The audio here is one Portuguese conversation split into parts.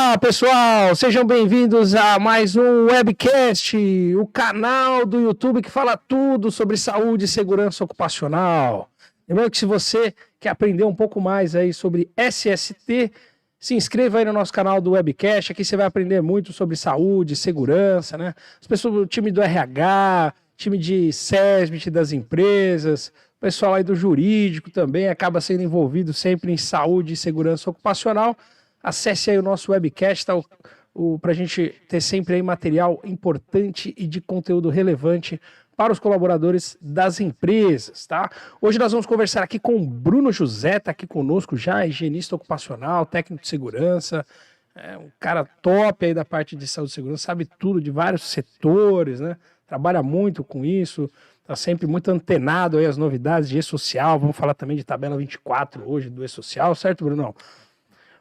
Olá, pessoal! Sejam bem-vindos a mais um webcast, o canal do YouTube que fala tudo sobre saúde e segurança ocupacional. Lembrando que se você quer aprender um pouco mais aí sobre SST, se inscreva aí no nosso canal do webcast. Aqui você vai aprender muito sobre saúde, segurança, né? As pessoas do time do RH, time de SESMIT das empresas, o pessoal aí do jurídico também acaba sendo envolvido sempre em saúde e segurança ocupacional. Acesse aí o nosso webcast, tá? Para a gente ter sempre aí material importante e de conteúdo relevante para os colaboradores das empresas, tá? Hoje nós vamos conversar aqui com o Bruno José, tá aqui conosco já, higienista ocupacional, técnico de segurança, um cara top aí da parte de saúde e segurança, sabe tudo de vários setores, né? Trabalha muito com isso, tá sempre muito antenado aí às novidades de e-social, vamos falar também de tabela 24 hoje do e-social, certo, Bruno?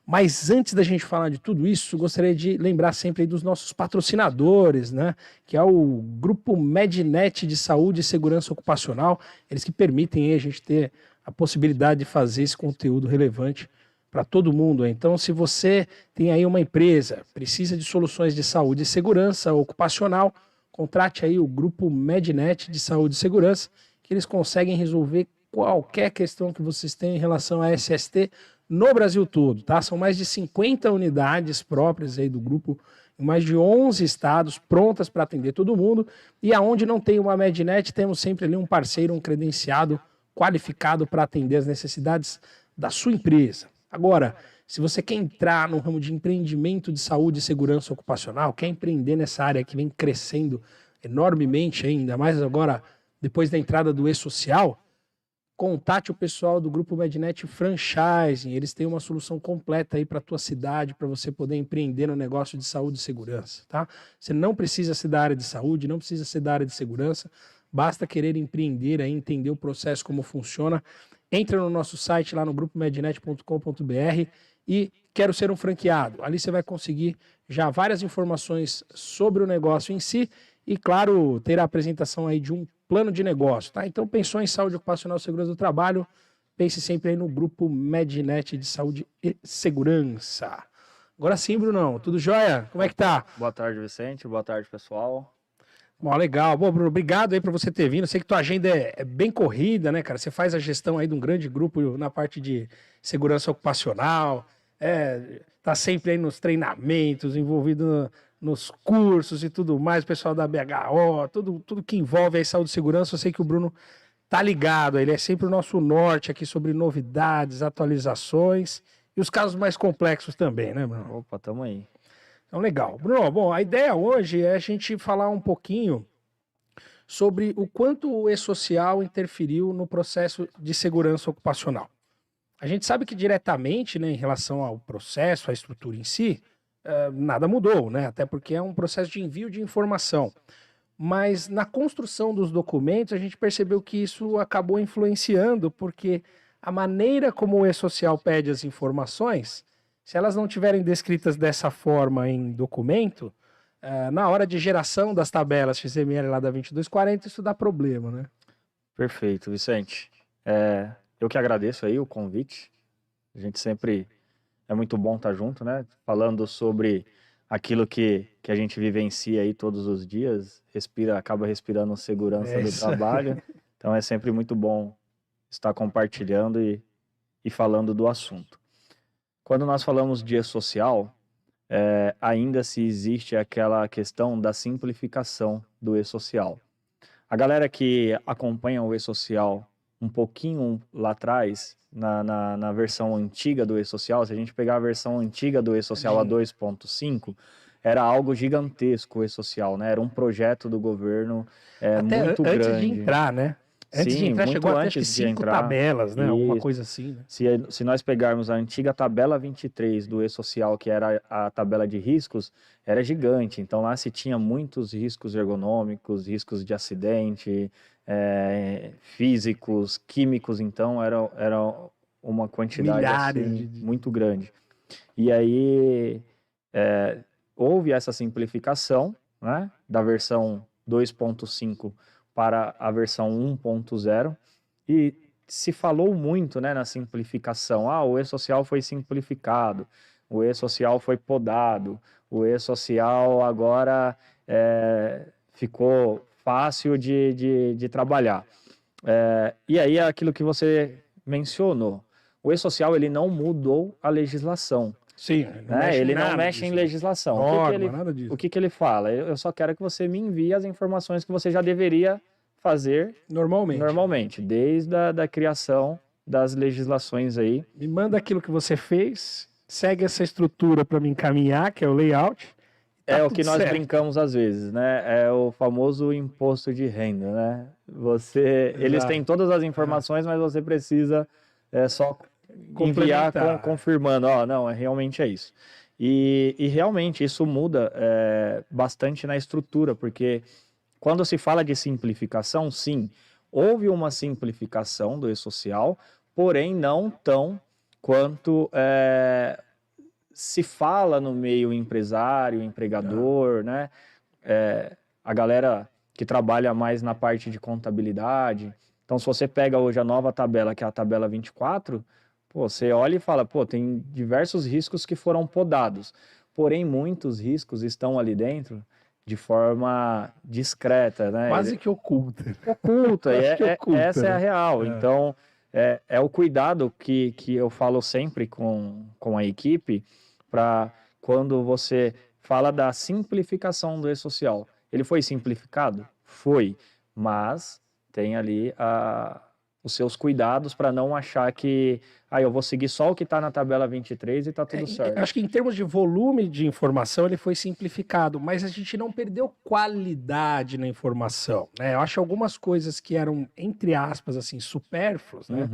Mas antes da gente falar de tudo isso, gostaria de lembrar sempre aí dos nossos patrocinadores, né? Que é o Grupo Mednet de Saúde e Segurança Ocupacional. Eles que permitem aí a gente ter a possibilidade de fazer esse conteúdo relevante para todo mundo. Então, se você tem aí uma empresa, precisa de soluções de saúde e segurança ocupacional, contrate aí o Grupo Mednet de Saúde e Segurança, que eles conseguem resolver qualquer questão que vocês tenham em relação a SST no Brasil todo, tá? São mais de 50 unidades próprias aí do grupo, em mais de 11 estados, prontas para atender todo mundo, e aonde não tem uma Mednet, temos sempre ali um parceiro, um credenciado, qualificado para atender as necessidades da sua empresa. Agora, se você quer entrar no ramo de empreendimento de saúde e segurança ocupacional, quer empreender nessa área que vem crescendo enormemente, ainda mais agora, depois da entrada do e-social, contate o pessoal do Grupo Mednet Franchising. Eles têm uma solução completa aí para a tua cidade, para você poder empreender no negócio de saúde e segurança, tá? Você não precisa ser da área de saúde, não precisa ser da área de segurança, basta querer empreender aí, entender o processo, como funciona. Entra no nosso site lá no grupomednet.com.br e quero ser um franqueado. Ali você vai conseguir já várias informações sobre o negócio em si e, claro, ter a apresentação aí de um plano de negócio, tá? Então, pensou em saúde ocupacional e segurança do trabalho, pense sempre aí no Grupo Mednet de Saúde e Segurança. Agora sim, Brunão, tudo jóia? Como é que tá? Boa tarde, Vicente. Boa tarde, pessoal. Bom, legal. Bom, Bruno, obrigado aí por você ter vindo. Eu sei que tua agenda é bem corrida, né, cara? Você faz a gestão aí de um grande grupo na parte de segurança ocupacional, tá sempre aí nos treinamentos, envolvido nos cursos e tudo mais, o pessoal da BHO, tudo que envolve aí saúde e segurança. Eu sei que o Bruno tá ligado, ele é sempre o nosso norte aqui sobre novidades, atualizações e os casos mais complexos também, né, Bruno? Opa, tamo aí. Então, legal. Bruno, bom, a ideia hoje é a gente falar um pouquinho sobre o quanto o e-social interferiu no processo de segurança ocupacional. A gente sabe que diretamente, né, em relação ao processo, à estrutura em si, nada mudou, né? Até porque é um processo de envio de informação. Mas na construção dos documentos, a gente percebeu que isso acabou influenciando, porque a maneira como o e-social pede as informações, se elas não tiverem descritas dessa forma em documento, na hora de geração das tabelas XML lá da 2240, isso dá problema, né? Perfeito, Vicente. Eu que agradeço aí o convite. A gente sempre é muito bom estar junto, né? Falando sobre aquilo que a gente vivencia aí todos os dias, acaba respirando segurança do trabalho. Então é sempre muito bom estar compartilhando e falando do assunto. Quando nós falamos de e-social, ainda se existe aquela questão da simplificação do e-social. A galera que acompanha o e-social um pouquinho lá atrás, na versão antiga do e-social, se a gente pegar a versão antiga do e-social a 2.5, era algo gigantesco o e-social, né? Era um projeto do governo Até muito antes grande. de entrar, né? Antes de Sim, entrar, muito chegou até antes acho que de 5 entrar. tabelas, né? Alguma E coisa assim, né? se nós pegarmos a antiga tabela 23 do e-social, que era a tabela de riscos, era gigante. Então lá se tinha muitos riscos ergonômicos, riscos de acidente, físicos, químicos. Então era uma quantidade Milhares assim, muito grande. E aí houve essa simplificação, né, da versão 2.5 para a versão 1.0 e se falou muito, né, na simplificação. O e-social foi simplificado. o E-Social foi podado, o E-Social agora ficou fácil de trabalhar. E aí é aquilo que você mencionou. O E-Social, ele não mudou a legislação. Sim, Ele não mexe em legislação. Nada disso. O que ele fala? Eu só quero que você me envie as informações que você já deveria fazer normalmente, desde a criação das legislações aí. Me manda aquilo que você fez, segue essa estrutura para me encaminhar, que é o layout. É o que nós brincamos às vezes, né? É o famoso imposto de renda, né? Eles têm todas as informações, mas você precisa só enviar confirmando, não, realmente é isso. E realmente isso muda bastante na estrutura, porque quando se fala de simplificação, sim, houve uma simplificação do E-Social, porém não tão quanto se fala no meio empresário, empregador, né? A galera que trabalha mais na parte de contabilidade. Então, se você pega hoje a nova tabela, que é a tabela 24, você olha e fala, tem diversos riscos que foram podados. Porém, muitos riscos estão ali dentro de forma discreta, né? Quase que oculta. Oculta, essa é a real. Então, é o cuidado que eu falo sempre com a equipe, para quando você fala da simplificação do E-Social. Ele foi simplificado? Foi, mas tem ali os seus cuidados para não achar que eu vou seguir só o que está na tabela 23 e está tudo certo. Acho que em termos de volume de informação ele foi simplificado, mas a gente não perdeu qualidade na informação, né? Eu acho algumas coisas que eram, entre aspas, assim, supérfluas, né?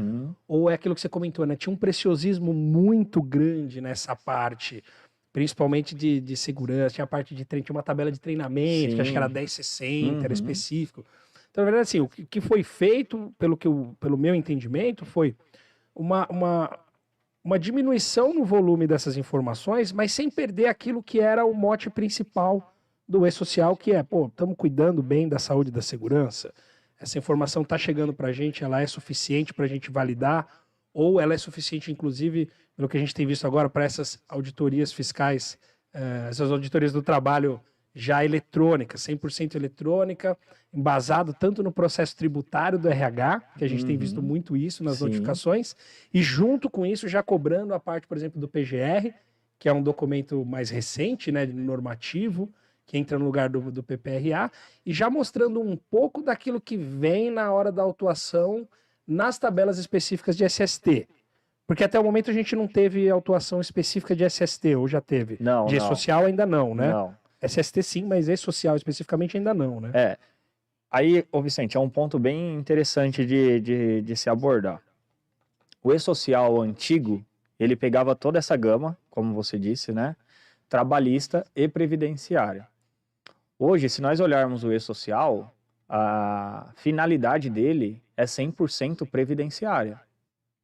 Ou é aquilo que você comentou, né? Tinha um preciosismo muito grande nessa parte, principalmente de segurança, tinha a parte de tinha uma tabela de treinamento, que acho que era 1060, era específico. Então, na verdade, assim, o que foi feito, pelo meu entendimento, foi uma diminuição no volume dessas informações, mas sem perder aquilo que era o mote principal do E-Social, que estamos cuidando bem da saúde e da segurança. Essa informação está chegando para a gente, ela é suficiente para a gente validar, ou ela é suficiente, inclusive, pelo que a gente tem visto agora, para essas auditorias fiscais, essas auditorias do trabalho já eletrônica, 100% eletrônica, embasado tanto no processo tributário do RH, que a gente tem visto muito isso nas notificações, e junto com isso já cobrando a parte, por exemplo, do PGR, que é um documento mais recente, né, normativo, que entra no lugar do PPRA, e já mostrando um pouco daquilo que vem na hora da autuação nas tabelas específicas de SST. Porque até o momento a gente não teve autuação específica de SST, ou já teve? Não, de E-Social ainda não, né? Não. SST sim, mas E-Social especificamente ainda não, né? Aí, Vicente, é um ponto bem interessante de se abordar. O E-Social antigo, ele pegava toda essa gama, como você disse, né? Trabalhista e previdenciária. Hoje, se nós olharmos o E-Social, a finalidade dele é 100% previdenciária,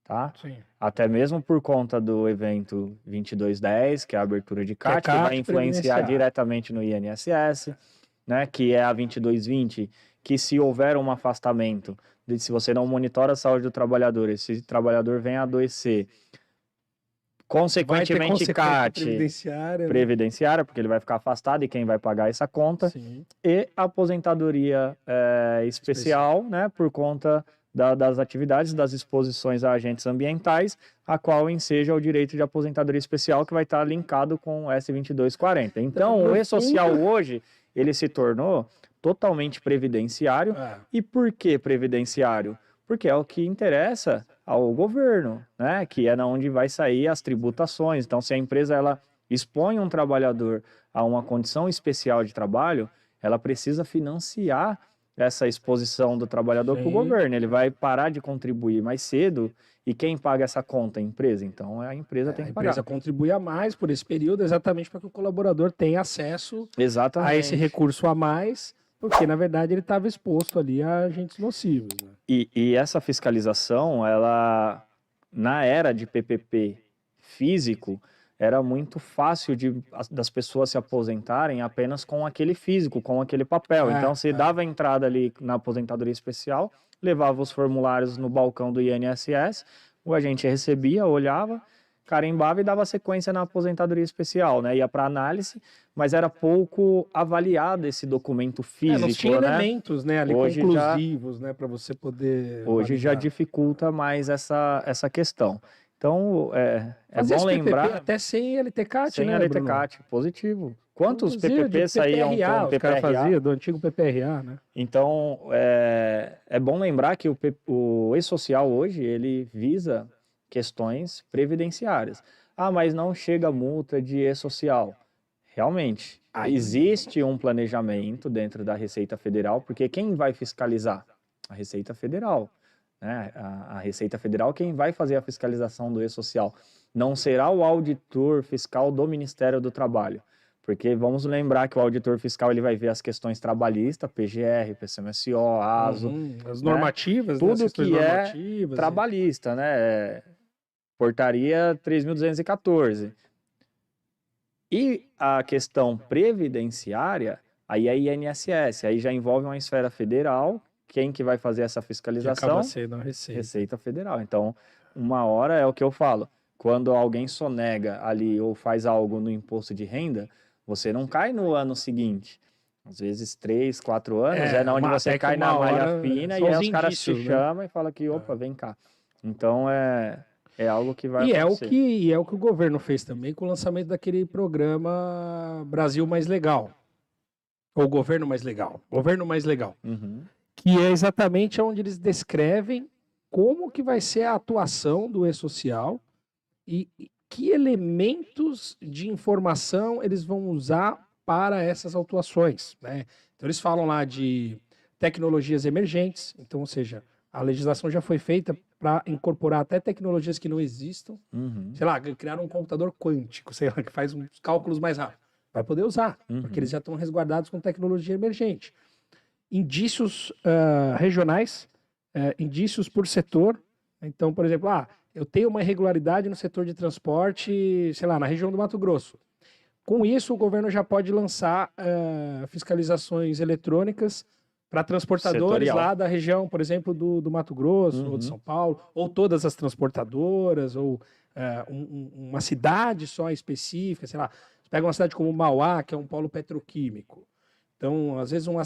tá? Sim. Até mesmo por conta do evento 2210, que é a abertura de CAT, que vai influenciar diretamente no INSS, né, que é a 2220, que se houver um afastamento, se você não monitora a saúde do trabalhador, esse trabalhador vem a adoecer, consequentemente CAT, previdenciária, porque ele vai ficar afastado e quem vai pagar essa conta, e aposentadoria especial, né, por conta das atividades, das exposições a agentes ambientais, a qual enseja o direito de aposentadoria especial, que vai estar linkado com o S2240. Então, o E-Social hoje, ele se tornou totalmente previdenciário. E por que previdenciário? Porque é o que interessa ao governo, né? Que é na onde vai sair as tributações. Então, se a empresa ela expõe um trabalhador a uma condição especial de trabalho, ela precisa financiar essa exposição do trabalhador para o governo. Ele vai parar de contribuir mais cedo e quem paga essa conta? A empresa. Então, a empresa tem que pagar. A empresa contribui a mais por esse período exatamente para que o colaborador tenha acesso a esse recurso a mais, porque, na verdade, ele estava exposto ali a agentes nocivos. Né? E essa fiscalização, ela, na era de PPP físico, era muito fácil das pessoas se aposentarem apenas com aquele físico, com aquele papel. Então, você dava a entrada ali na aposentadoria especial, levava os formulários no balcão do INSS, o agente recebia, olhava, carimbava e dava sequência na aposentadoria especial, né? Ia para análise, mas era pouco avaliado esse documento físico, não tinha né? elementos, né, ali Hoje conclusivos, né, para você poder Hoje já validar. dificulta mais essa questão. Então, é Fazer bom esse PPP lembrar, até sem LTCAT, sem né, Bruno? LTCAT, positivo. Quantos Fazia de PPP saíam PPRA, com os caras PPRA? faziam, do antigo PPRA, né? Então, é bom lembrar que o e-social hoje, ele visa questões previdenciárias. Ah, mas não chega multa de e-social. Realmente, existe um planejamento dentro da Receita Federal, porque quem vai fiscalizar? A Receita Federal, né? A Receita Federal, quem vai fazer a fiscalização do e-social? Não será o auditor fiscal do Ministério do Trabalho. Porque vamos lembrar que o auditor fiscal ele vai ver as questões trabalhistas, PGR, PCMSO, ASO, As né? normativas, né? Tudo que é trabalhista, né? Portaria 3.214. E a questão previdenciária, aí é INSS, aí já envolve uma esfera federal, quem que vai fazer essa fiscalização? Acaba sendo a Receita Federal. Então, uma hora é o que eu falo, quando alguém sonega ali ou faz algo no imposto de renda, você não cai no ano seguinte. Às vezes 3, 4 anos é onde você cai na malha fina e aí os caras te chamam e falam que, opa, vem cá. Então, é algo que vai acontecer. E é o que o governo fez também com o lançamento daquele programa Brasil Mais Legal. Ou Governo Mais Legal. Governo Mais Legal. Uhum. Que é exatamente onde eles descrevem como que vai ser a atuação do e-social e que elementos de informação eles vão usar para essas atuações, né? Então eles falam lá de tecnologias emergentes, então, ou seja, a legislação já foi feita para incorporar até tecnologias que não existam, sei lá, criar um computador quântico, sei lá, que faz uns cálculos mais rápidos. Vai poder usar, porque eles já estão resguardados com tecnologia emergente. Indícios regionais, indícios por setor. Então, por exemplo, eu tenho uma irregularidade no setor de transporte, sei lá, na região do Mato Grosso. Com isso, o governo já pode lançar fiscalizações eletrônicas para transportadores Setorial. lá da região, por exemplo, do Mato Grosso, ou de São Paulo, ou todas as transportadoras, ou uma cidade só específica, sei lá. Você pega uma cidade como Mauá, que é um polo petroquímico. Então, às vezes, um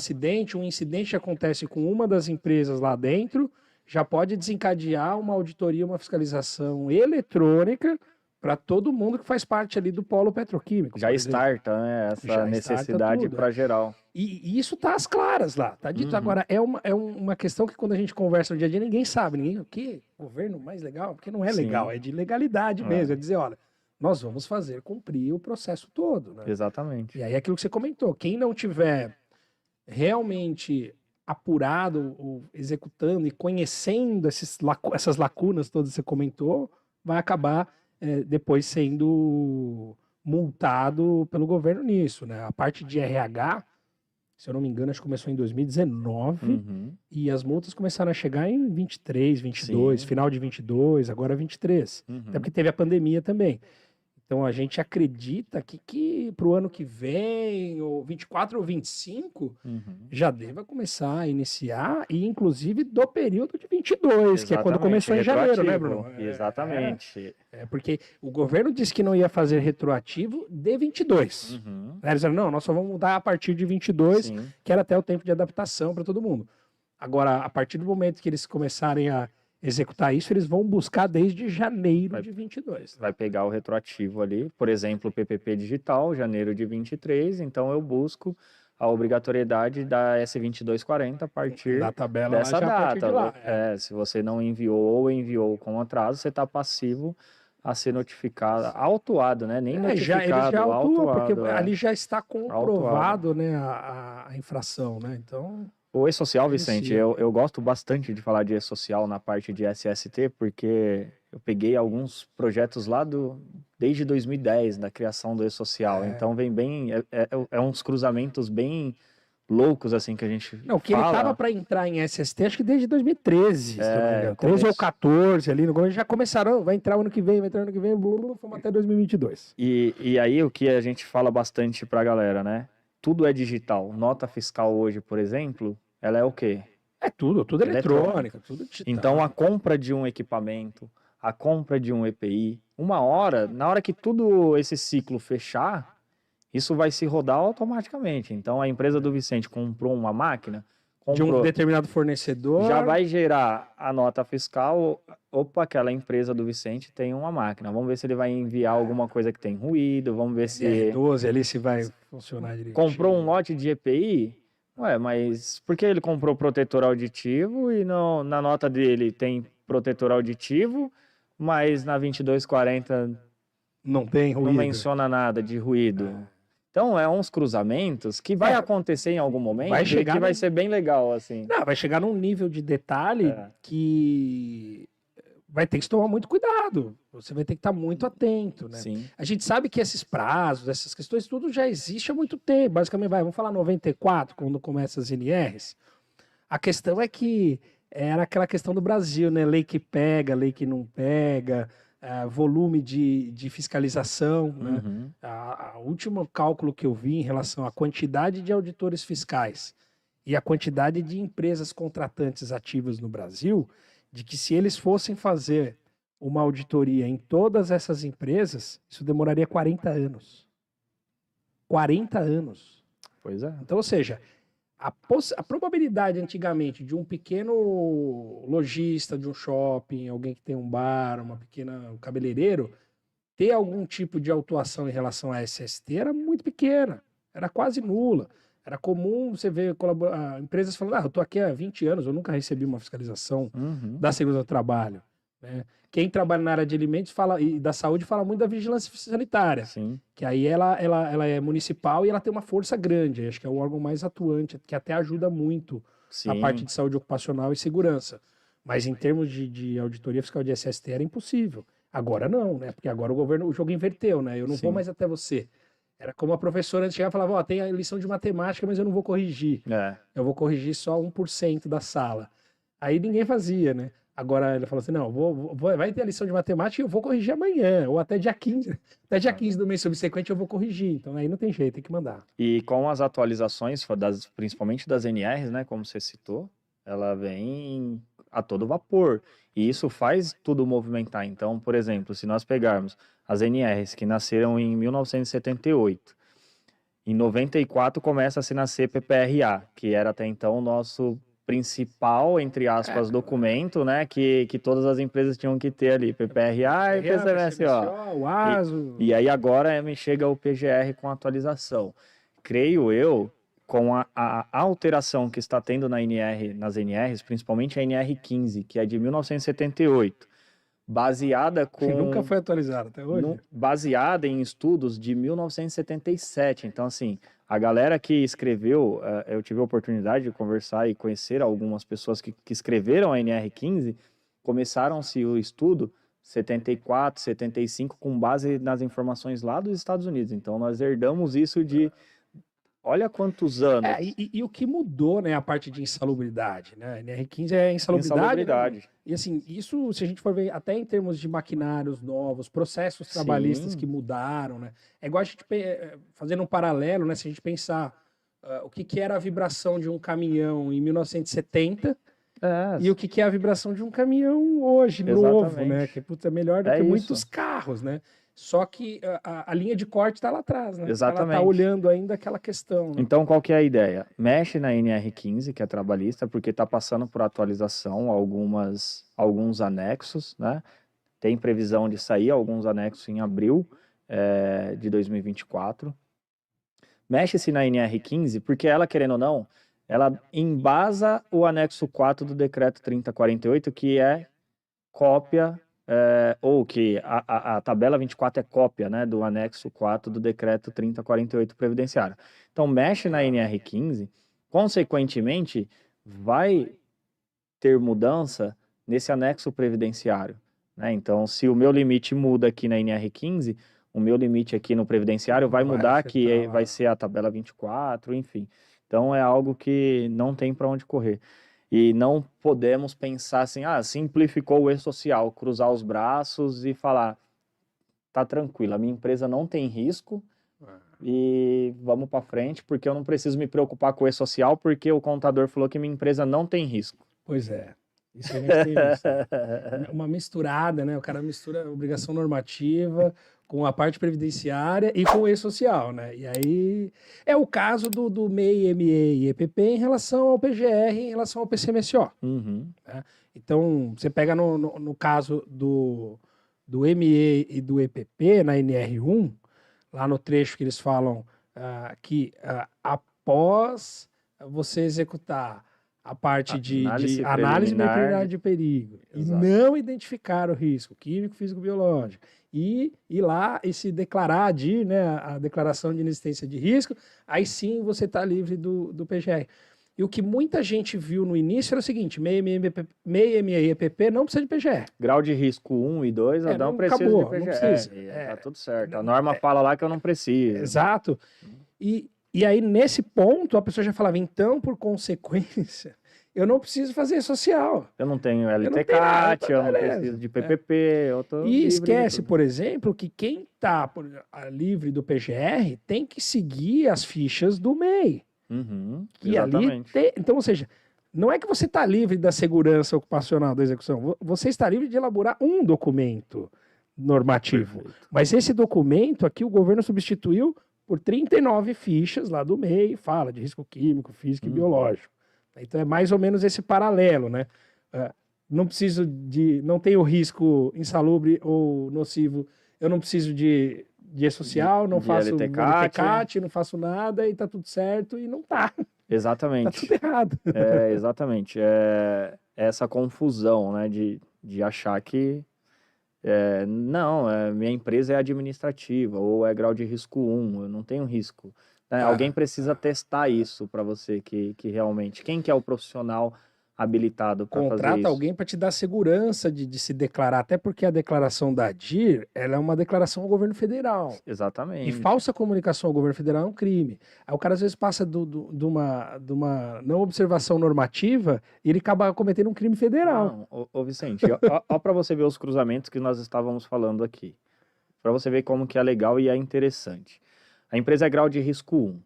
incidente acontece com uma das empresas lá dentro, já pode desencadear uma auditoria, uma fiscalização eletrônica para todo mundo que faz parte ali do polo petroquímico. Já starta, né? Essa necessidade para geral. E isso tá às claras lá, tá dito. Agora, é uma questão que quando a gente conversa no dia a dia, ninguém sabe. O que? Governo mais legal? Porque não é legal, é de legalidade mesmo. É dizer, olha, nós vamos fazer cumprir o processo todo, né? Exatamente. E aí aquilo que você comentou, quem não tiver realmente apurado, ou executando e conhecendo essas lacunas todas que você comentou, vai acabar depois sendo multado pelo governo nisso, né? A parte de RH, se eu não me engano, acho que começou em 2019 e as multas começaram a chegar em 23, 22, final de 22, agora 23. Até porque teve a pandemia também. Então, a gente acredita que para o ano que vem, ou 24 ou 25, já deva começar a iniciar, e inclusive do período de 22, exatamente, que é quando começou em janeiro, né, Bruno? Exatamente. Porque o governo disse que não ia fazer retroativo de 22. Eles disseram, não, nós só vamos mudar a partir de 22, que era até o tempo de adaptação para todo mundo. Agora, a partir do momento que eles começarem a executar isso, eles vão buscar desde janeiro de 22. Vai pegar o retroativo ali, por exemplo, o PPP digital, janeiro de 23, então eu busco a obrigatoriedade da S2240 a partir da tabela dessa lá, data. De lá, se você não enviou ou enviou com atraso, você está passivo a ser notificado, autuado, né? Nem notificado, eles já autuam, autuado, porque ali já está comprovado, né, a infração, né? Então... O e-social, Vicente, eu gosto bastante de falar de e-social na parte de SST, porque eu peguei alguns projetos lá desde 2010, da criação do e-social. Então vem bem, uns cruzamentos bem loucos, assim, que a gente Não, que ele tava para entrar em SST, acho que desde 2013, se não me engano. 13 ou 14 ali, no já começaram, vai entrar ano que vem, fomos até 2022. E aí o que a gente fala bastante pra galera, né? Tudo é digital. Nota fiscal hoje, por exemplo, ela é o quê? É tudo eletrônica, tudo digital. Então, a compra de um equipamento, a compra de um EPI. Uma hora, na hora que tudo esse ciclo fechar, isso vai se rodar automaticamente. Então, a empresa do Vicente comprou uma máquina, De um comprou, determinado fornecedor. já vai gerar a nota fiscal. Opa, aquela empresa do Vicente tem uma máquina. Vamos ver se ele vai enviar alguma coisa que tem ruído. Vamos ver se NR12 ali se vai funcionar direitinho. comprou um lote de EPI. Ué, mas por que ele comprou protetor auditivo e não, na nota dele tem protetor auditivo, mas na 2240 Não tem ruído. não menciona nada de ruído? Então, é uns cruzamentos que vai acontecer em algum momento vai chegar que vai ser bem legal, assim. Não, vai chegar num nível de detalhe que vai ter que tomar muito cuidado. Você vai ter que estar muito atento, né? Sim. A gente sabe que esses prazos, essas questões, tudo já existe há muito tempo. Basicamente, vamos falar 94, quando começam as NRs. A questão é que era aquela questão do Brasil, né? Lei que pega, lei que não pega, volume de fiscalização, né? O último cálculo que eu vi em relação à quantidade de auditores fiscais e a quantidade de empresas contratantes ativas no Brasil, de que se eles fossem fazer uma auditoria em todas essas empresas, isso demoraria 40 anos. 40 anos. Pois é. Então, ou seja, a probabilidade antigamente de um pequeno lojista de um shopping, alguém que tem um bar, um cabeleireiro, ter algum tipo de autuação em relação à SST era muito pequena, era quase nula. Era comum você ver empresas falando, eu estou aqui há 20 anos, eu nunca recebi uma fiscalização da segurança do trabalho. Né? Quem trabalha na área de alimentos e da saúde fala muito da vigilância sanitária, Sim. que aí ela é municipal e ela tem uma força grande, acho que é o órgão mais atuante, que até ajuda muito a parte de saúde ocupacional e segurança. Mas em termos de auditoria fiscal de SST era impossível. Agora não, né? Porque agora o jogo inverteu, né? Eu não vou mais até você. Era como a professora antes chegava e falava, tem a lição de matemática, mas eu não vou corrigir. Eu vou corrigir só 1% da sala. Aí ninguém fazia, né? Agora ele falou assim, não, vai ter a lição de matemática e eu vou corrigir amanhã, ou até dia 15. Até dia 15 do mês subsequente eu vou corrigir. Então aí não tem jeito, tem que mandar. E com as atualizações, principalmente das NRs, né, como você citou, ela vem a todo vapor. E isso faz tudo movimentar. Então, por exemplo, se nós pegarmos as NRs que nasceram em 1978, em 94 começa a se nascer PPRA, que era até então o nosso principal, entre aspas, documento, né, que todas as empresas tinham que ter ali, PPRA e PCMSO. O ASO. E aí agora me chega o PGR com atualização. Creio eu, com a alteração que está tendo nas NRs, principalmente a NR15, que é de 1978, baseada com... Que nunca foi atualizada até hoje. Baseada em estudos de 1977. Então, assim, a galera que escreveu, eu tive a oportunidade de conversar e conhecer algumas pessoas que escreveram a NR15, começaram-se o estudo 74, 75, com base nas informações lá dos Estados Unidos. Então, nós herdamos isso de... Olha quantos anos. E o que mudou, né, a parte de insalubridade, né? A NR15 é insalubridade. Né? E assim, isso, se a gente for ver até em termos de maquinários novos, processos trabalhistas que mudaram, né? É igual a gente, fazendo um paralelo, né? Se a gente pensar o que era a vibração de um caminhão em 1970 e o que é a vibração de um caminhão hoje, novo, né? Que é melhor do que muitos carros, né? Só que a linha de corte está lá atrás, né? Exatamente. Ela está olhando ainda aquela questão. Né? Então, qual que é a ideia? Mexe na NR15, que é trabalhista, porque está passando por atualização alguns anexos, né? Tem previsão de sair alguns anexos em abril de 2024. Mexe-se na NR15, porque ela, querendo ou não, ela embasa o anexo 4 do decreto 3048, que é cópia... ou que a tabela 24 é cópia, né, do anexo 4 do decreto 3048 previdenciário. Então, mexe na NR15, consequentemente, vai ter mudança nesse anexo previdenciário. Né? Então, se o meu limite muda aqui na NR15, o meu limite aqui no previdenciário vai mudar, que vai ser a tabela 24, enfim. Então, é algo que não tem para onde correr. E não podemos pensar assim, simplificou o e-social, cruzar os braços e falar, tá tranquilo, a minha empresa não tem risco e vamos para frente, porque eu não preciso me preocupar com o e-social, porque o contador falou que minha empresa não tem risco. Pois é. Isso a gente tem visto. Uma misturada, né? O cara mistura a obrigação normativa com a parte previdenciária e com o e-social, né? E aí é o caso do MEI, ME e EPP em relação ao PGR, em relação ao PCMSO. Uhum. Né? Então, você pega no caso do ME e do EPP, na NR1, lá no trecho que eles falam que após você executar a parte de análise molecular de perigo Exato. e não identificar o risco químico, físico, biológico, e ir lá e se declarar né, a declaração de inexistência de risco, aí sim você está livre do PGR. E o que muita gente viu no início era o seguinte: MEI, ME e EPP não precisa de PGR. Grau de risco 1 e 2, eu não preciso acabou, de PGR. Não precisa. Tá tudo certo. A norma fala lá que eu não preciso. Exato. E aí, nesse ponto, a pessoa já falava, então, por consequência, eu não preciso fazer social. Eu não tenho LTCAT, eu não preciso de PPP, eu tô E esquece, por exemplo, que quem está livre do PGR tem que seguir as fichas do MEI. Uhum, e ali então, ou seja, não é que você está livre da segurança ocupacional da execução, você está livre de elaborar um documento normativo. Perfeito. Mas esse documento aqui o governo substituiu por 39 fichas lá do MEI, fala de risco químico, físico e biológico. Então é mais ou menos esse paralelo, né? Não preciso não tenho risco insalubre ou nocivo, eu não preciso de e-social, não faço LTCAT, não faço nada e tá tudo certo e não tá. Exatamente. Tá tudo errado. Exatamente. É essa confusão, né, de achar que não, minha empresa é administrativa ou é grau de risco 1, eu não tenho risco. Alguém precisa testar isso para você que realmente... Quem que é o profissional habilitado para fazer isso? Contrata alguém para te dar segurança de se declarar, até porque a declaração da DIR, ela é uma declaração ao governo federal. Exatamente. E falsa comunicação ao governo federal é um crime. Aí o cara às vezes passa de uma não observação normativa e ele acaba cometendo um crime federal. Não, ô Vicente, ó para você ver os cruzamentos que nós estávamos falando aqui. Para você ver como que é legal e é interessante. A empresa é grau de risco 1.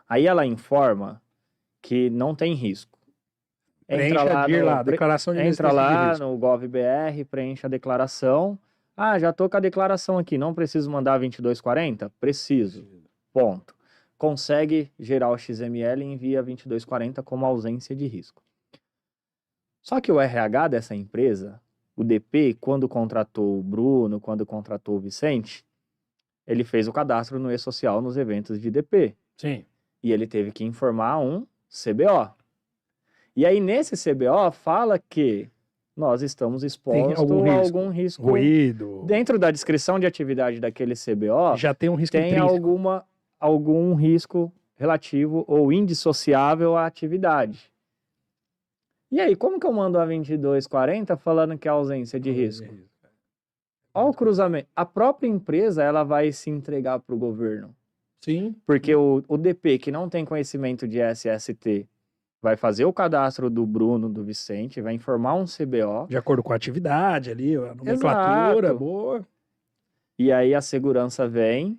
Aí ela informa que não tem risco. Entra lá, declaração de entra lá no GovBR, preenche a declaração. Já tô com a declaração aqui, não preciso mandar 2240? Preciso. Ponto. Consegue gerar o XML e envia 2240 como ausência de risco. Só que o RH dessa empresa, o DP, quando contratou o Bruno, quando contratou o Vicente, ele fez o cadastro no e-social nos eventos de DP. Sim. E ele teve que informar um CBO. E aí, nesse CBO, fala que nós estamos expostos a algum risco. Ruído. Dentro da descrição de atividade daquele CBO, já tem um risco tem algum risco relativo ou indissociável à atividade. E aí, como que eu mando a 2240 falando que é ausência de risco? Olha o cruzamento. A própria empresa, ela vai se entregar para o governo. Sim. Porque o DP, que não tem conhecimento de SST, vai fazer o cadastro do Bruno, do Vicente, vai informar um CBO. De acordo com a atividade ali, a nomenclatura, boa. E aí a segurança vem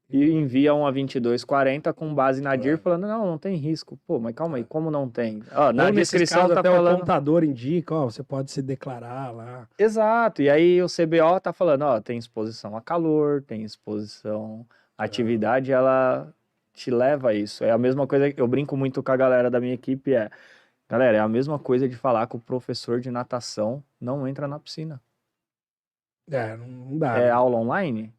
e envia uma 2240 com base na DIR falando, não tem risco. Pô, mas calma aí, como não tem? Na descrição tá até falando... o contador indica, você pode se declarar lá. Exato, e aí o CBO tá falando, tem exposição a calor, tem exposição... A atividade, ela te leva a isso. É a mesma coisa, eu brinco muito com a galera da minha equipe, galera, é a mesma coisa de falar que o professor de natação não entra na piscina. Não dá. É aula online?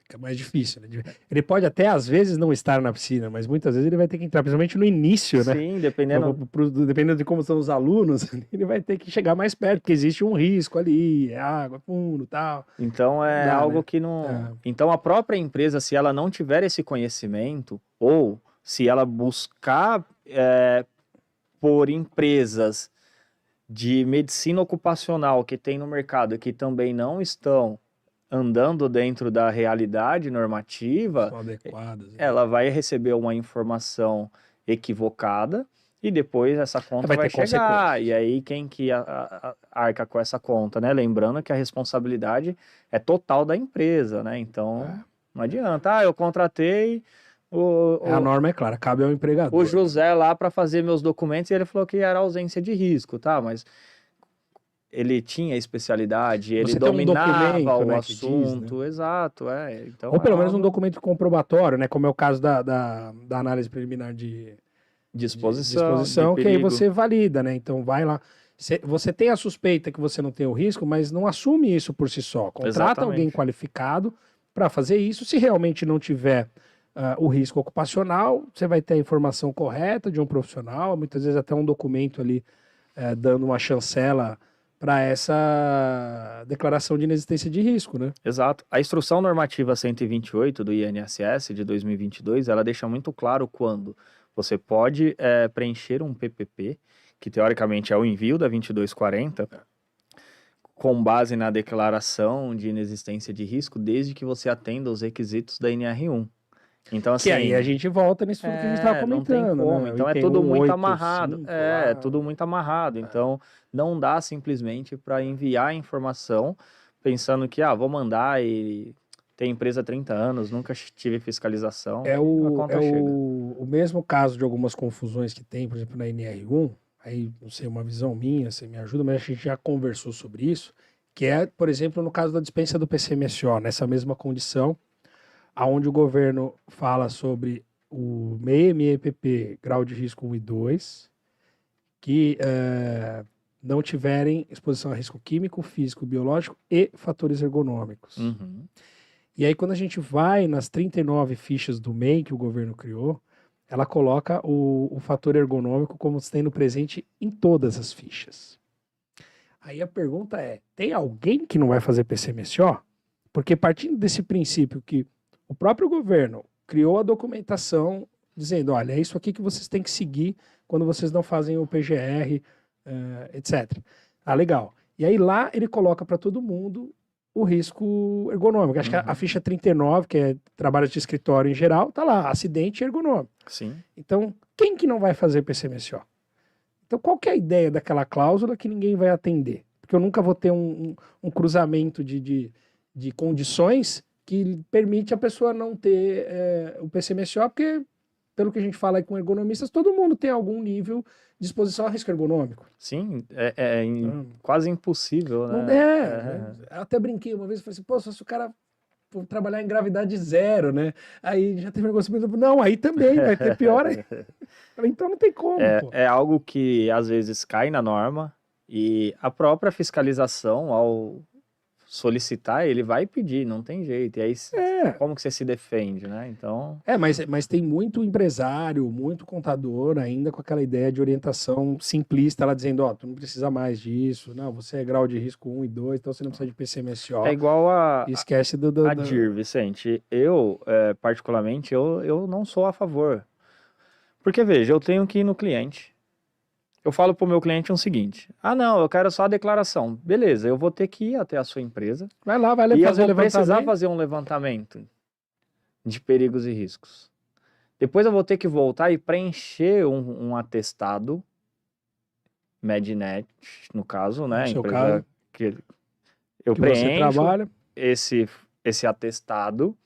Fica mais difícil, né? Ele pode até, às vezes, não estar na piscina, mas muitas vezes ele vai ter que entrar, principalmente no início, né? Sim, dependendo de como são os alunos, ele vai ter que chegar mais perto, porque existe um risco ali, água, fundo e tal. Então algo que não... Então a própria empresa, se ela não tiver esse conhecimento, ou se ela buscar por empresas de medicina ocupacional que tem no mercado que também não estão andando dentro da realidade normativa, ela vai receber uma informação equivocada e depois essa conta vai chegar. E aí quem que arca com essa conta, né? Lembrando que a responsabilidade é total da empresa, né? Então não adianta. Eu contratei A norma é clara, cabe ao empregador. O José lá para fazer meus documentos e ele falou que era ausência de risco, tá? Mas ele tinha especialidade, ele Você tem um dominava documento, o né, que diz, assunto, né? exato, então Ou pelo é menos um algo documento comprobatório, né? Como é o caso da análise preliminar de de exposição, de exposição, que aí perigo. você valida, né? Então vai lá. Você tem a suspeita que você não tem o risco, mas não assume isso por si só. Contrata alguém Exatamente. qualificado para fazer isso. Se realmente não tiver o risco ocupacional, você vai ter a informação correta de um profissional, muitas vezes até um documento ali dando uma chancela para essa declaração de inexistência de risco, né? Exato. A Instrução Normativa 128 do INSS de 2022, ela deixa muito claro quando você pode preencher um PPP, que teoricamente é o envio da 2240, com base na declaração de inexistência de risco, desde que você atenda os requisitos da NR1. Então, assim, Que aí a gente volta nisso tudo que a gente estava não tem comentando, como. né? Então é Item tudo muito 185 amarrado. É lá. tudo muito amarrado. Então não dá simplesmente para enviar a informação pensando que, vou mandar e tem empresa há 30 anos, nunca tive fiscalização, É a o, conta é chega. o mesmo caso de algumas confusões que tem, por exemplo, na NR1, aí não sei, uma visão minha, você me ajuda, mas a gente já conversou sobre isso, que é, por exemplo, no caso da dispensa do PCMSO, nessa mesma condição, aonde o governo fala sobre o MEI-MEPP, grau de risco 1 e 2, que não tiverem exposição a risco químico, físico, biológico e fatores ergonômicos. Uhum. E aí, quando a gente vai nas 39 fichas do MEI que o governo criou, ela coloca o fator ergonômico como sendo presente em todas as fichas. Aí a pergunta é: tem alguém que não vai fazer PCMSO? Porque partindo desse princípio que o próprio governo criou a documentação dizendo, olha, é isso aqui que vocês têm que seguir quando vocês não fazem o PGR, etc. Legal. E aí lá ele coloca para todo mundo o risco ergonômico. Acho que a ficha 39, que é trabalho de escritório em geral, tá lá, acidente ergonômico. Sim. Então, quem que não vai fazer PCMSO? Então, qual que é a ideia daquela cláusula que ninguém vai atender? Porque eu nunca vou ter um cruzamento de condições que permite a pessoa não ter o PCMSO, porque, pelo que a gente fala aí com ergonomistas, todo mundo tem algum nível de exposição a risco ergonômico. Sim, quase impossível, né? Eu até brinquei uma vez, falei assim, pô, se o cara for trabalhar em gravidade zero, né? Aí já teve um negócio, não, aí também vai ter pior aí. Então não tem como, pô. É algo que às vezes cai na norma e a própria fiscalização, ao solicitar, ele vai pedir, não tem jeito. E aí, como que você se defende, né? Então... mas tem muito empresário, muito contador ainda com aquela ideia de orientação simplista, ela dizendo, tu não precisa mais disso, não, você é grau de risco 1 e 2, então você não precisa de PCMSO. É igual a esquece a DIR, Vicente. Eu, particularmente, eu não sou a favor. Porque, veja, eu tenho que ir no cliente. Eu falo para o meu cliente o seguinte: não, eu quero só a declaração. Beleza, eu vou ter que ir até a sua empresa. Vai lá, vai e fazer eu vou precisar fazer um levantamento de perigos e riscos. Depois eu vou ter que voltar e preencher um atestado, Mednet, no caso, né? No seu empresa caso, que eu que preencho você trabalha. esse atestado,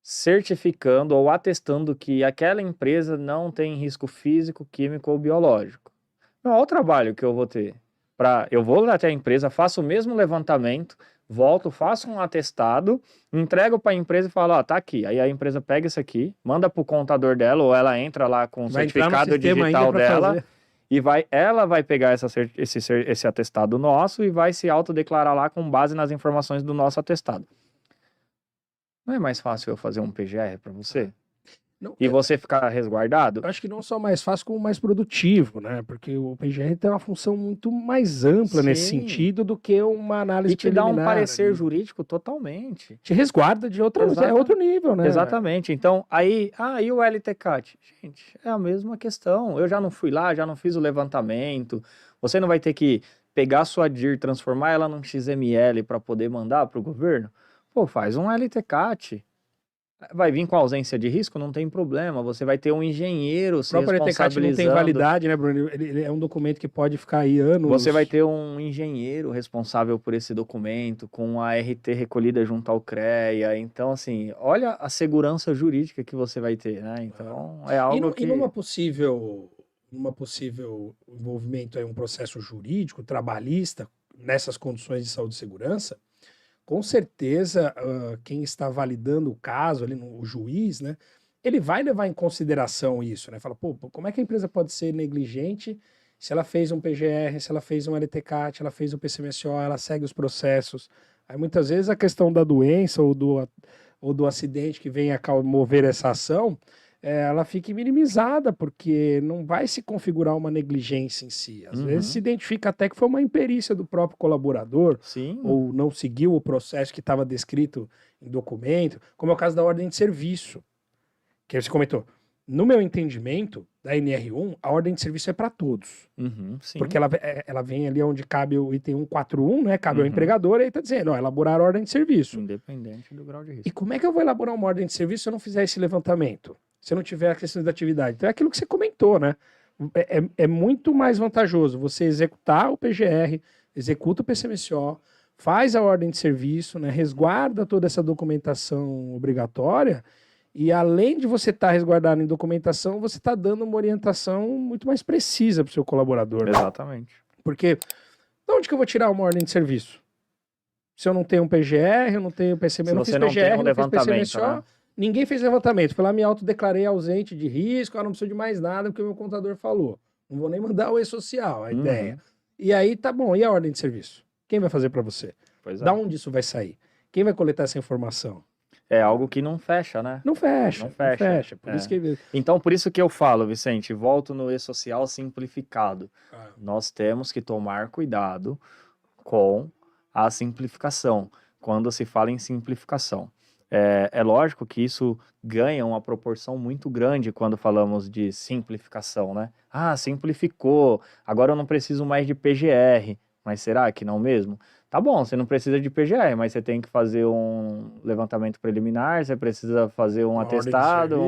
certificando ou atestando que aquela empresa não tem risco físico, químico ou biológico. Não, olha o trabalho que eu vou ter. Eu vou até a empresa, faço o mesmo levantamento, volto, faço um atestado, entrego para a empresa e falo, tá aqui. Aí a empresa pega isso aqui, manda para o contador dela, ou ela entra lá com o certificado digital dela, e ela vai pegar esse atestado nosso e vai se autodeclarar lá com base nas informações do nosso atestado. Não é mais fácil eu fazer um PGR para você? Não, e você ficar resguardado? Eu acho que não só mais fácil, como mais produtivo, né? Porque o PGR tem uma função muito mais ampla nesse sentido do que uma análise preliminar. E te dá um parecer jurídico totalmente. Te resguarda de outro nível, né? Exatamente. Então, aí e o LTCAT? Gente, é a mesma questão. Eu já não fui lá, já não fiz o levantamento. Você não vai ter que pegar a sua DIR, transformar ela num XML para poder mandar para o governo? Pô, faz um LTCAT. Vai vir com ausência de risco? Não tem problema. Você vai ter um engenheiro se O próprio LTCAT não tem responsabilizando. validade, né, Bruno? Ele é um documento que pode ficar aí anos. Você vai ter um engenheiro responsável por esse documento, com a RT recolhida junto ao CREA. Então, assim, olha a segurança jurídica que você vai ter, né? Então, é algo que... E numa possível envolvimento aí, um processo jurídico, trabalhista, nessas condições de saúde e segurança, com certeza quem está validando o caso, ali, o juiz, né, ele vai levar em consideração isso, né? Fala, pô, como é que a empresa pode ser negligente se ela fez um PGR, se ela fez um LTCAT, ela fez o PCMSO, ela segue os processos. Aí muitas vezes a questão da doença ou do acidente que vem a mover essa ação, ela fica minimizada, porque não vai se configurar uma negligência em si. Às vezes se identifica até que foi uma imperícia do próprio colaborador, Sim. ou não seguiu o processo que estava descrito em documento, como é o caso da ordem de serviço, que você comentou. No meu entendimento, da NR1, a ordem de serviço é para todos. Sim. Porque ela vem ali onde cabe o item 141, né? Cabe ao empregador, e aí está dizendo, ó, elaborar a ordem de serviço. Independente do grau de risco. E como é que eu vou elaborar uma ordem de serviço se eu não fizer esse levantamento? Se eu não tiver a questão da atividade? Então é aquilo que você comentou, né? É muito mais vantajoso você executar o PGR, executa o PCMSO, faz a ordem de serviço, né? Resguarda toda essa documentação obrigatória, e além de você estar resguardado em documentação, você está dando uma orientação muito mais precisa para o seu colaborador. Exatamente. Porque de onde que eu vou tirar uma ordem de serviço? Se eu não tenho um PGR, eu não tenho PCMSO, não fiz PGR, não fiz PCMSO, né? Ninguém fez levantamento. Foi lá, me autodeclarei ausente de risco, não preciso de mais nada, porque o meu contador falou. Não vou nem mandar o e-social, a ideia. E aí, tá bom, e a ordem de serviço? Quem vai fazer para você? Pois é. Da onde isso vai sair? Quem vai coletar essa informação? É algo que não fecha, né? Não fecha. Isso que... Então, por isso que eu falo, Vicente, volto no e-social simplificado. Nós temos que tomar cuidado com a simplificação, quando se fala em simplificação. É lógico que isso ganha uma proporção muito grande quando falamos de simplificação, né? Ah, simplificou, agora eu não preciso mais de PGR, mas será que não mesmo? Tá bom, você não precisa de PGR, mas você tem que fazer um levantamento preliminar, você precisa fazer um atestado.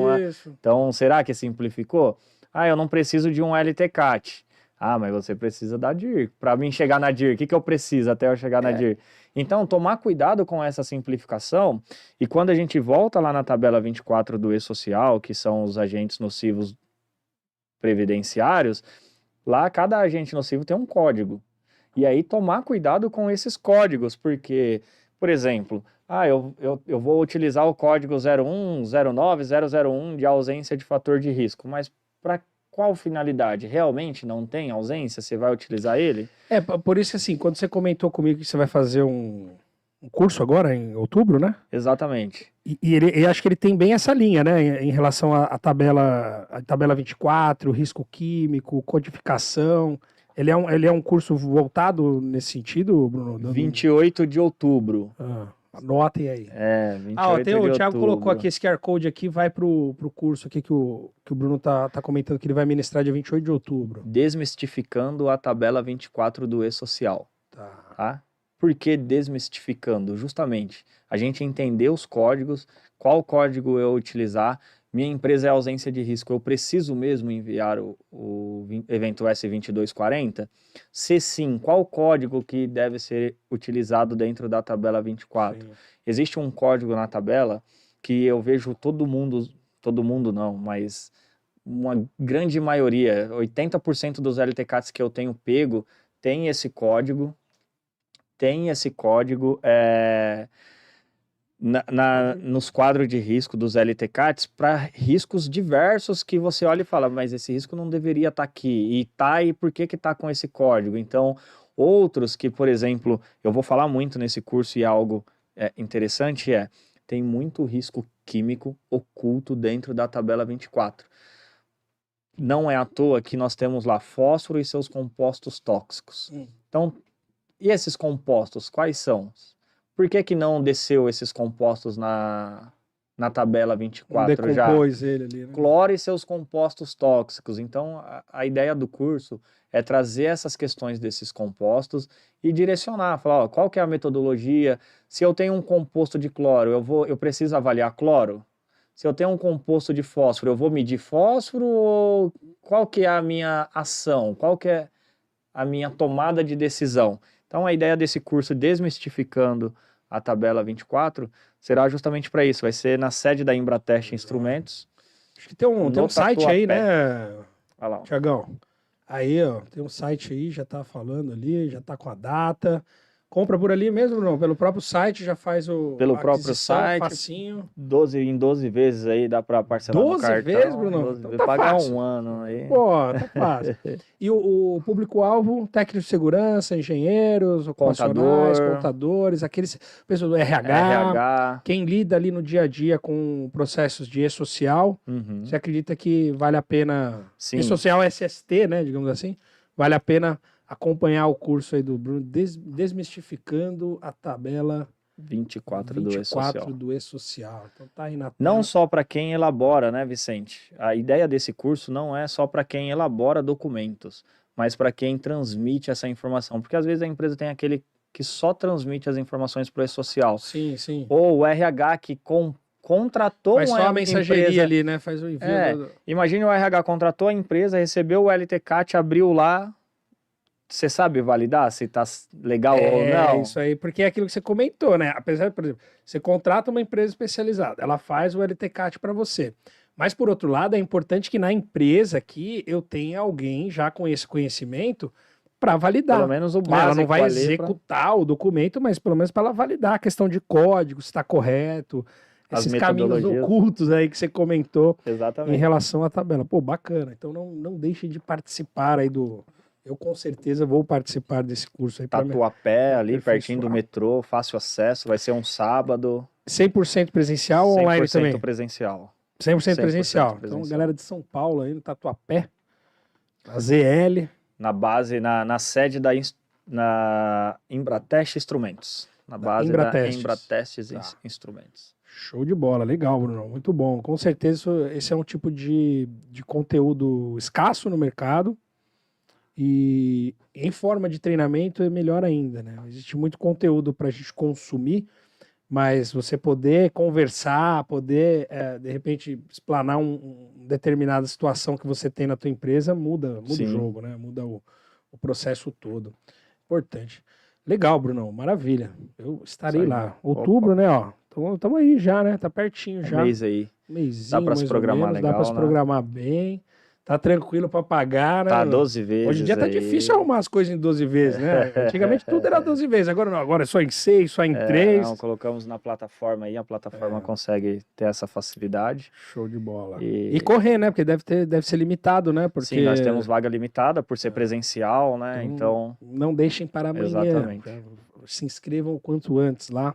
Então, será que simplificou? Ah, eu não preciso de um LTCAT. Ah, mas você precisa da DIR. Para mim chegar na DIR, o que eu preciso até eu chegar na DIR? Então, tomar cuidado com essa simplificação, e quando a gente volta lá na tabela 24 do e-social, que são os agentes nocivos previdenciários, lá cada agente nocivo tem um código. E aí tomar cuidado com esses códigos, porque, por exemplo, eu vou utilizar o código 01, 09, 001 de ausência de fator de risco, mas para qual finalidade? Realmente não tem ausência? Você vai utilizar ele? Por isso que assim, quando você comentou comigo que você vai fazer um curso agora, em outubro, né? Exatamente. E acho que ele tem bem essa linha, né? Em relação à tabela 24, risco químico, codificação. Ele é um curso voltado nesse sentido, Bruno? 28 de outubro. Anotem aí. 28 de outubro. O Thiago colocou aqui esse QR Code aqui, vai pro curso aqui que o Bruno tá comentando que ele vai ministrar dia 28 de outubro. Desmistificando a tabela 24 do e-social. Tá? Por que desmistificando? Justamente, a gente entender os códigos, qual código eu utilizar. Minha empresa é ausência de risco, eu preciso mesmo enviar o evento S2240? Se sim, qual código que deve ser utilizado dentro da tabela 24? Sim. Existe um código na tabela que eu vejo todo mundo não, mas uma grande maioria, 80% dos LTCATs que eu tenho pego, tem esse código, nos quadros de risco dos LTCATs para riscos diversos que você olha e fala, mas esse risco não deveria estar aqui, e por que está com esse código? Então, outros que, por exemplo, eu vou falar muito nesse curso e algo interessante tem muito risco químico oculto dentro da tabela 24. Não é à toa que nós temos lá fósforo e seus compostos tóxicos. Então, e esses compostos, quais são? Por que não desceu esses compostos na tabela 24 já? Decompôs ele ali, né? Cloro e seus compostos tóxicos. Então, a ideia do curso é trazer essas questões desses compostos e direcionar, falar, qual que é a metodologia? Se eu tenho um composto de cloro, eu preciso avaliar cloro? Se eu tenho um composto de fósforo, eu vou medir fósforo ou qual que é a minha ação? Qual que é a minha tomada de decisão? Então, a ideia desse curso Desmistificando a Tabela 24 será justamente para isso. Vai ser na sede da Embrateste Instrumentos. Acho que tem um site aí, né, Olha lá. Tiagão? Aí, ó, tem um site aí, já tá falando ali, já tá com a data. Compra por ali mesmo, não? Pelo próprio site já faz Pelo próprio site, facinho. em 12 vezes aí dá para parcelar 12 no cartão. vezes, Bruno? 12 Então vezes, tá pagar fácil. um ano aí. Pô, tá fácil. E o público-alvo, técnicos de segurança, engenheiros, ocupacionais, contadores, aqueles pessoas do RH, quem lida ali no dia a dia com processos de e-social. Você acredita que vale a pena... Sim. E-social SST, né, digamos assim. Vale a pena acompanhar o curso aí do Bruno, Desmistificando a Tabela 24 do E-Social. Então tá aí na tela. Não só para quem elabora, né, Vicente? A ideia desse curso não é só para quem elabora documentos, mas para quem transmite essa informação. Porque às vezes a empresa tem aquele que só transmite as informações para o E-Social. Sim, sim. Ou o RH que contratou Faz só a mensageria empresa ali, né? Faz o envio. Imagine o RH contratou a empresa, recebeu o LTCAT, abriu lá. Você sabe validar se tá legal ou não? É isso aí, porque é aquilo que você comentou, né? Apesar, por exemplo, você contrata uma empresa especializada, ela faz o LTCAT para você. Mas, por outro lado, é importante que na empresa aqui eu tenha alguém já com esse conhecimento para validar. Pelo menos o básico. Ela não vai executar o documento, mas pelo menos para ela validar a questão de código, se está correto, esses caminhos ocultos aí que você comentou. Exatamente. Em relação à tabela. Pô, bacana. Então não deixe de participar aí do... Eu com certeza vou participar desse curso aí. Tatuapé, ali pertinho do metrô, fácil acesso, vai ser um sábado. 100% presencial ou online também? 100% presencial. 100% presencial. Então, galera de São Paulo aí no Tatuapé, a ZL. Na base, na sede da Embrateste Instrumentos. Na base da Embrateste Instrumentos. Show de bola, legal, Bruno. Muito bom. Com certeza esse é um tipo de conteúdo escasso no mercado. E em forma de treinamento é melhor ainda, né? Existe muito conteúdo para a gente consumir, mas você poder conversar, poder, de repente, explanar uma determinada situação que você tem na tua empresa, muda o jogo, né? Muda o processo todo. Importante. Legal, Brunão, maravilha. Eu estarei lá. Outubro, né? Ó, estamos aí já, né? Tá pertinho já. Mês aí. Mêsinho, dá para se programar legal, dá para se programar bem. Tá tranquilo para pagar, né? Tá 12 vezes. Hoje em dia tá difícil arrumar as coisas em 12 vezes, né? Antigamente tudo era 12 vezes, agora não, agora é só em 6, só em 3. Não, colocamos na plataforma aí, a plataforma consegue ter essa facilidade. Show de bola. E correr, né? Porque deve ser limitado, né? Porque... Sim, nós temos vaga limitada por ser presencial, né? Então... Não deixem para amanhã. Exatamente. Se inscrevam o quanto antes lá,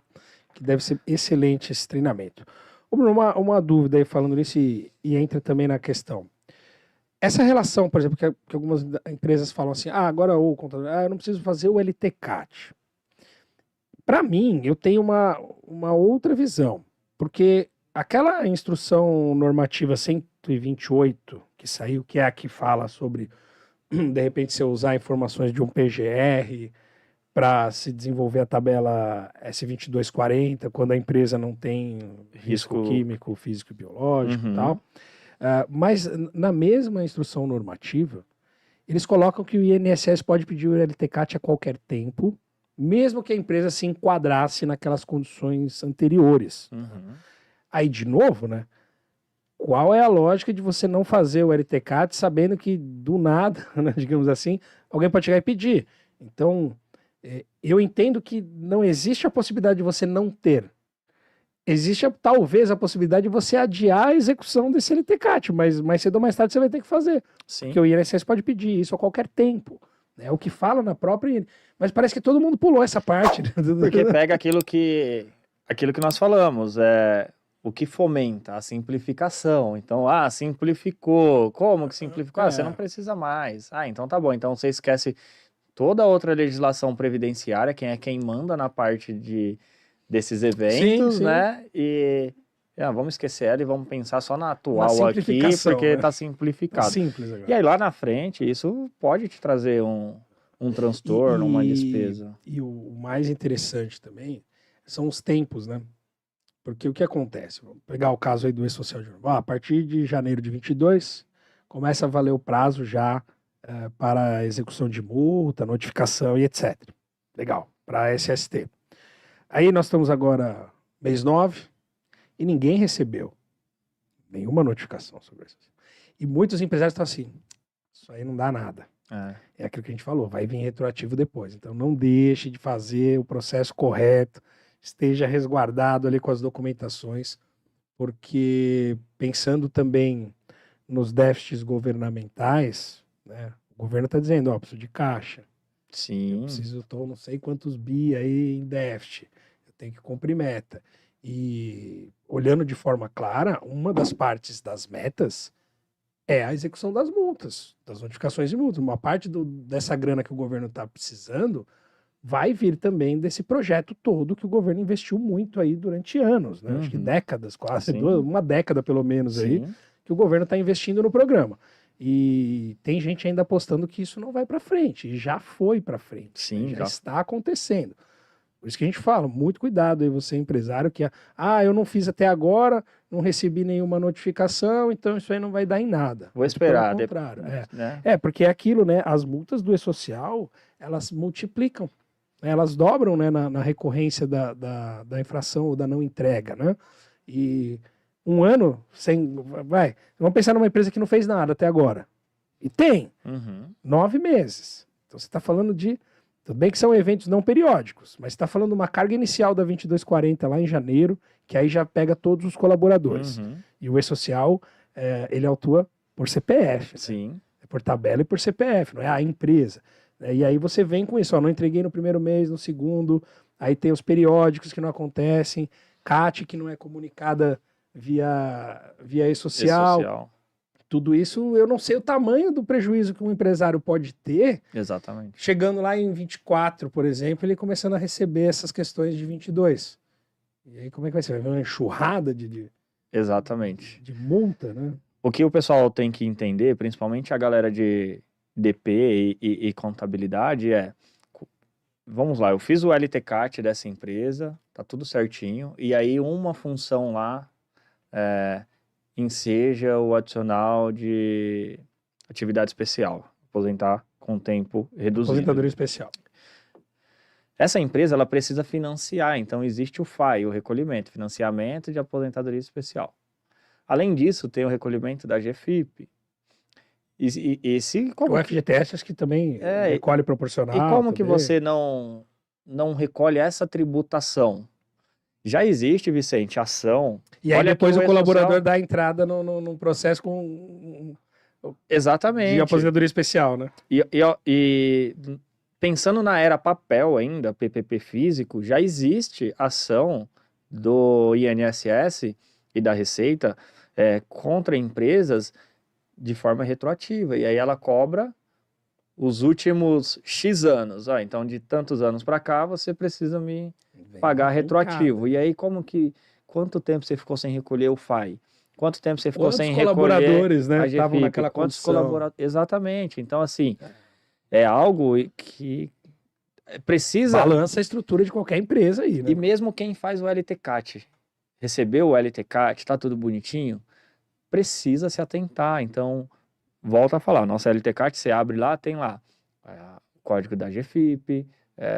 que deve ser excelente esse treinamento. Uma dúvida aí falando nisso e entra também na questão. Essa relação, por exemplo, que algumas empresas falam assim, agora o contador, eu não preciso fazer o LTCAT. Para mim, eu tenho uma outra visão, porque aquela instrução normativa 128 que saiu, que é a que fala sobre, de repente, você usar informações de um PGR para se desenvolver a tabela S2240, quando a empresa não tem risco químico, físico e biológico e tal. Mas na mesma instrução normativa, eles colocam que o INSS pode pedir o LTCAT a qualquer tempo, mesmo que a empresa se enquadrasse naquelas condições anteriores. Aí, de novo, né? Qual é a lógica de você não fazer o LTCAT sabendo que, do nada, né, digamos assim, alguém pode chegar e pedir? Então, eu entendo que não existe a possibilidade de você não ter. Existe talvez a possibilidade de você adiar a execução desse LTCAT, mas mais cedo ou mais tarde você vai ter que fazer. Sim. Porque o INSS pode pedir isso a qualquer tempo. É o que fala na própria... Mas parece que todo mundo pulou essa parte. Porque pega aquilo que nós falamos, o que fomenta a simplificação. Então, simplificou. Como que simplificou? Você não precisa mais. Então tá bom. Então você esquece toda a outra legislação previdenciária, quem manda na parte desses eventos, sim. Né? E vamos esquecer ela e vamos pensar só na atual aqui, porque está simplificado. Simples agora. E aí lá na frente, isso pode te trazer um transtorno, uma despesa. E o mais interessante também são os tempos, né? Porque o que acontece? Vamos pegar o caso aí do E-Social de novo. A partir de janeiro de 22, começa a valer o prazo já para a execução de multa, notificação e etc. Legal, para a SST. Aí nós estamos agora mês 9 e ninguém recebeu nenhuma notificação sobre isso. E muitos empresários estão assim, isso aí não dá nada. É aquilo que a gente falou, vai vir retroativo depois. Então não deixe de fazer o processo correto, esteja resguardado ali com as documentações, porque pensando também nos déficits governamentais, né, o governo está dizendo, ó, preciso de caixa. Sim. Eu preciso, estou não sei quantos bi aí em déficit. Eu tenho que cumprir meta. E olhando de forma clara, uma das partes das metas é a execução das multas, das notificações de multas. Uma parte dessa grana que o governo está precisando vai vir também desse projeto todo que o governo investiu muito aí durante anos, né? Acho que décadas, quase, uma década pelo menos aí, que o governo está investindo no programa. E tem gente ainda apostando que isso não vai para frente, e já foi para frente. Sim, já está acontecendo. Por isso que a gente fala, muito cuidado aí você empresário que, eu não fiz até agora, não recebi nenhuma notificação, então isso aí não vai dar em nada. Vou esperar. Pelo contrário, né? Porque é aquilo, né, as multas do E-Social, elas multiplicam, né, elas dobram, né, na recorrência da infração ou da não entrega, né? E um ano sem, vamos pensar numa empresa que não fez nada até agora. E tem 9 meses. Então você está falando de, tudo bem que são eventos não periódicos, mas está falando de uma carga inicial da 2240 lá em janeiro, que aí já pega todos os colaboradores. E o E-Social, ele autua por CPF. Sim. Né? Por tabela e por CPF, não é a empresa. E aí você vem com isso, não entreguei no primeiro mês, no segundo, aí tem os periódicos que não acontecem, CAT que não é comunicada via E-Social. Tudo isso, eu não sei o tamanho do prejuízo que um empresário pode ter. Exatamente. Chegando lá em 24, por exemplo, ele começando a receber essas questões de 22. E aí como é que vai ser? Vai ver uma enxurrada Exatamente. de multa, né? O que o pessoal tem que entender, principalmente a galera de DP e contabilidade, vamos lá, eu fiz o LTCAT dessa empresa, tá tudo certinho, e aí uma função lá enseja o adicional de atividade especial, aposentar com tempo reduzido. Aposentadoria especial. Essa empresa, ela precisa financiar, então existe o FAI, o recolhimento, financiamento de aposentadoria especial. Além disso, tem o recolhimento da GFIP. O FGTS acho que também recolhe proporcional. E como também. que você não recolhe essa tributação? Já existe, Vicente, ação. E aí depois o colaborador dá entrada num processo com exatamente. de aposentadoria especial, né? E pensando na era papel ainda, PPP físico, já existe ação do INSS e da Receita contra empresas de forma retroativa. E aí ela cobra os últimos X anos. Então, de tantos anos para cá, você precisa me pagar retroativo. E aí, quanto tempo você ficou sem recolher o FAI? Quanto tempo você ficou sem recolher colaboradores, né, a GFIP? estavam naquela condição? Exatamente. Então, assim, é algo que precisa... Balança a estrutura de qualquer empresa aí, né? E mesmo quem faz o LTCAT, recebeu o LTCAT, tá tudo bonitinho, precisa se atentar. Então, volta a falar, nossa LTCAT, você abre lá, tem lá o código da GFIP,